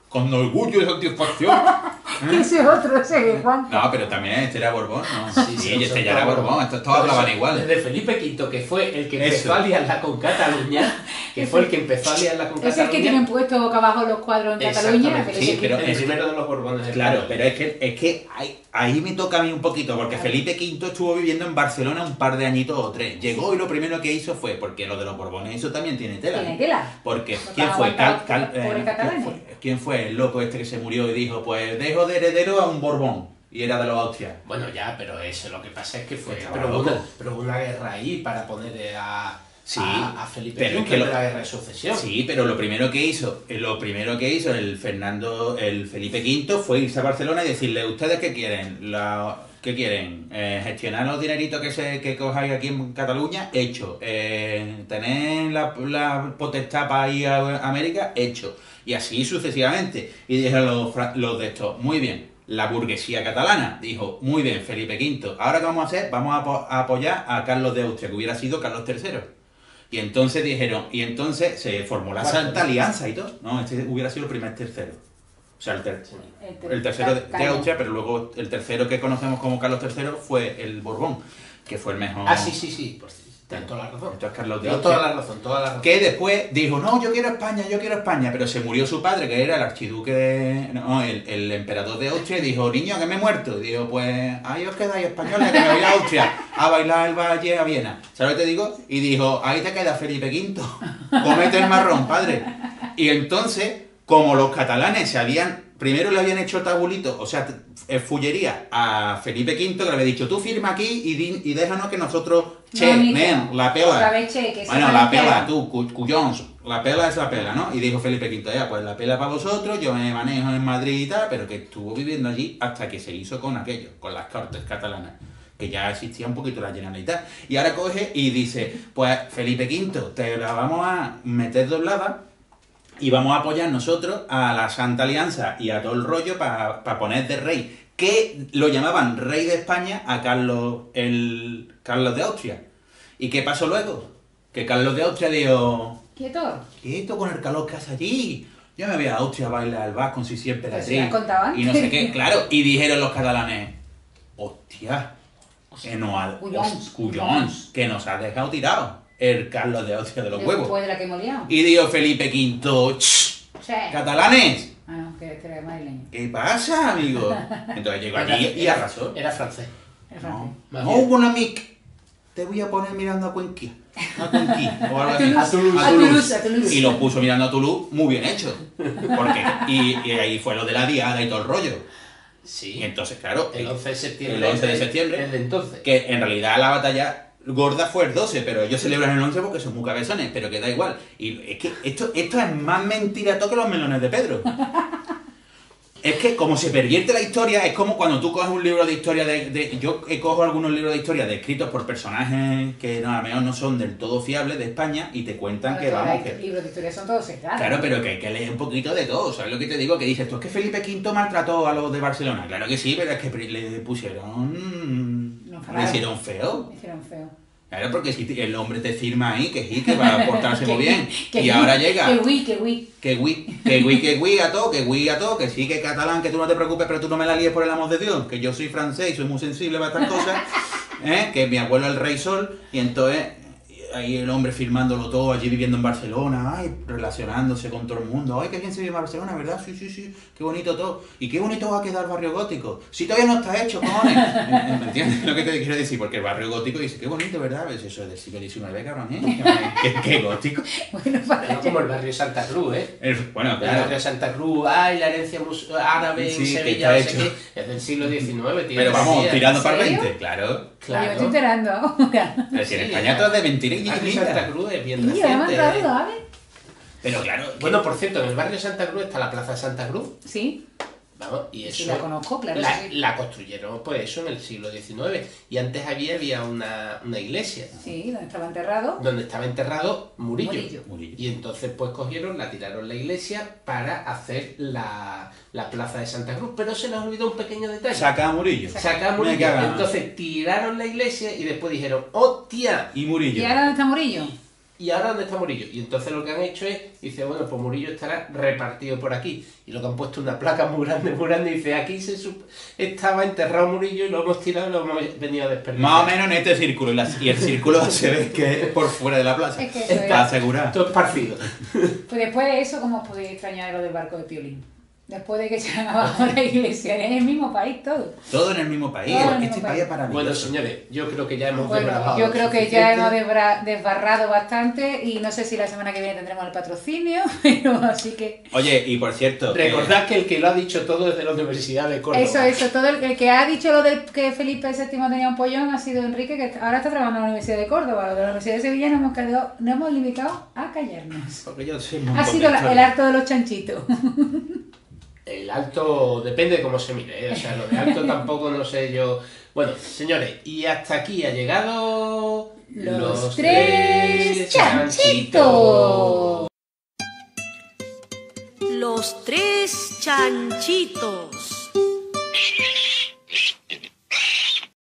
con orgullo y satisfacción. Ese es otro, ese es Juan. No, pero también este era Borbón, ¿no? Sí, son este ya era todos Borbón, estos todos hablaban igual. Desde Felipe V, que fue el que Eso. empezó a liarla con Cataluña, que fue el que empezó a liarla con Es el Cataluña. que tienen puesto boca abajo los cuadros en Cataluña. Exactamente, Felipe sí, V. pero el primero de los Borbones. Claro, pero es que ahí me toca a mí un poquito, porque Felipe V estuvo viviendo en Barcelona un par de añitos o tres. Llegó y lo primero que hizo fue, porque lo de los Borbones, eso también tiene tela. Tiene tela. Porque, No ¿quién te fue? aguanta, pobre catalanes. ¿Quién fue el loco este que se murió y dijo, pues dejo de heredero a un Borbón? Y era de los Austrias. Bueno, ya, pero eso lo que pasa es que fue. Estaba Pero loco. hubo una guerra ahí para poner Sí, a Felipe pero V, es que que la guerra de sucesión. Sí, pero lo primero que hizo el Felipe V fue irse a Barcelona y decirle, ¿ustedes qué quieren? ¿Qué quieren? ¿Gestionar los dineritos que cojáis aquí en Cataluña? Hecho. ¿Tener la potestad para ir a América? Hecho. Y así sucesivamente. Y dijeron los de estos, muy bien. La burguesía catalana dijo, muy bien, Felipe V, ahora ¿qué vamos a hacer? Vamos a apoyar a Carlos de Austria, que hubiera sido Carlos III. Y entonces se formó la Santa Alianza y todo. No, este hubiera sido el primer tercero. O sea, el tercero de Austria, pero luego el tercero que conocemos como Carlos III fue el Borbón, que fue el mejor. Ah, sí, por si. Tienes toda la razón. Esto es Carlos de Tienes Austria. toda la razón. Que después dijo, no, yo quiero España, pero se murió su padre, que era el archiduque el emperador de Austria, y dijo, niño, que me he muerto. Y dijo, pues ahí os quedáis españoles, que me voy a Austria a bailar el valle a Viena. ¿Sabes lo que te digo? Y dijo, ahí te queda Felipe V, comete el marrón, padre. Y entonces, como los catalanes primero le habían hecho tabulito, o sea, fullería a Felipe V, que le había dicho, tú firma aquí y déjanos que nosotros, No, Nico. la pela. Otra vez, che, que Bueno, se la valenciano. pela, tú, cuyons, la pela es la pela, ¿no? Y dijo Felipe V, ya, pues la pela para vosotros, yo me manejo en Madrid y tal, pero que estuvo viviendo allí hasta que se hizo con aquello, con las Cortes catalanas, que ya existía un poquito la Generalitat. Y ahora coge y dice, pues Felipe V, te la vamos a meter doblada y vamos a apoyar nosotros a la Santa Alianza y a todo el rollo para poner de rey, que lo llamaban rey de España a Carlos de Austria. ¿Y qué pasó luego? Que Carlos de Austria dijo, Quieto. quieto con el calor que hace allí, yo me voy a Austria a bailar al vas con si siempre Pues así. ya contaba Y no sé qué, claro. Y dijeron los catalanes, hostia, que Cuyons. que nos ha dejado tirado el Carlos de Austria de los huevos. Después de la que hemos liado. Y dijo Felipe V, Sí. catalanes, Ah, no, que era madrileño. ¿qué pasa, amigo? Entonces llegó allí y arrasó. Era francés. Era francés. Más No, bien. Bonamic, te voy a poner mirando a Cuenquía. A Cuenquí, o algo así. A Toulouse. Y lo puso mirando a Toulouse, muy bien hecho. Porque, y ahí fue lo de la diada y todo el rollo. Sí. Y entonces, claro, El 11 de septiembre. el 11 de septiembre. El de entonces. Que en realidad la batalla gorda fue el 12, pero ellos celebran el 11 porque son muy cabezones, pero que da igual. Y es que esto es más mentira todo que los melones de Pedro. Es que como se pervierte la historia, es como cuando tú coges un libro de historia yo cojo algunos libros de historia descritos por personajes que no, a lo mejor no son del todo fiables de España y te cuentan que vamos... Los libros de historia son todos sesgados. Claro, pero que hay que leer un poquito de todo, ¿sabes lo que te digo? Que dices, tú es que Felipe V maltrató a los de Barcelona. Claro que sí, pero es que le pusieron... Le hicieron feo. Me hicieron feo. Claro, porque si el hombre te firma ahí, que sí, que va a portarse muy bien. Que Y ahora llega... Que a todo, que sí, que catalán, que tú no te preocupes, pero tú no me la líes por el amor de Dios, que yo soy francés y soy muy sensible para estas cosas, que mi abuelo es el rey sol, y entonces ahí el hombre firmándolo todo, allí viviendo en Barcelona, ay, relacionándose con todo el mundo, ay, qué bien se vive en Barcelona, ¿verdad? Sí, qué bonito todo. Y qué bonito va a quedar el barrio gótico. Si todavía no está hecho, cojones. ¿Me entiendes lo que te quiero decir? Porque el barrio gótico dice, qué bonito, ¿verdad? Pues eso es del siglo XIX, cabrón, ¿eh? ¿Qué gótico? Bueno, Es como el barrio Santa Cruz, ¿eh? Bueno, El claro. barrio Santa Cruz, ay, la herencia árabe en Sí, que Sevilla, está no sé hecho. qué, es del siglo XIX, tío. Pero vamos, tirando para el serio? 20, claro. Yo me estoy Claro. enterando ahora. Es decir, en Sí, España todo es de mentira y El barrio Santa chiquitita. Cruz es bien Y ya me han reciente. traído, ¿sabes? Pero claro, Bueno, por cierto, en el barrio Santa Cruz está la plaza de Santa Cruz. Sí, Vamos, y eso sí la conozco, claro. la, sí. la construyeron pues eso en el siglo XIX. Y antes había una iglesia Sí, donde estaba enterrado. donde estaba enterrado Murillo. Murillo. Y entonces pues cogieron, la tiraron la iglesia para hacer la plaza de Santa Cruz. Pero se les olvidó un pequeño detalle. saca a Murillo. Saca a Me Murillo. cagan. Entonces tiraron la iglesia y después dijeron, ¡hostia! Y Murillo. ¿Y ahora dónde está Murillo? ¿Y ahora dónde está Murillo? Y entonces lo que han hecho es, dice, bueno, pues Murillo estará repartido por aquí. Y lo que han puesto una placa muy grande, y dice, aquí estaba enterrado Murillo y lo hemos tirado y lo hemos venido a desperdiciar. Más o menos en este círculo. Y el círculo se ve que es por fuera de la plaza. Es que eso es. Para asegurar. Esto es parecido. Pues después de eso, ¿cómo os podéis extrañar lo del barco de Piolín? Después de que echaran abajo la iglesia, en el mismo país todo. Todo en el mismo país. Todo en el Este mismo país es país. maravilloso. Bueno, señores, yo creo que ya hemos Bueno, desbravado yo lo creo que ya suficiente. hemos desbarrado bastante y no sé si la semana que viene tendremos el patrocinio, pero así que... Oye, y por cierto... Recordad que el que lo ha dicho todo es de la Universidad de Córdoba. Eso, todo el que ha dicho lo de que Felipe VII tenía un pollón ha sido Enrique, que ahora está trabajando en la Universidad de Córdoba. Lo de la Universidad de Sevilla nos hemos limitado a callarnos. Porque yo soy un Ha montón sido de el historias. harto de los chanchitos. El alto depende de cómo se mire, ¿eh? O sea, lo de alto tampoco no sé yo. Bueno, señores, y hasta aquí ha llegado Los tres chanchitos. Los tres chanchitos.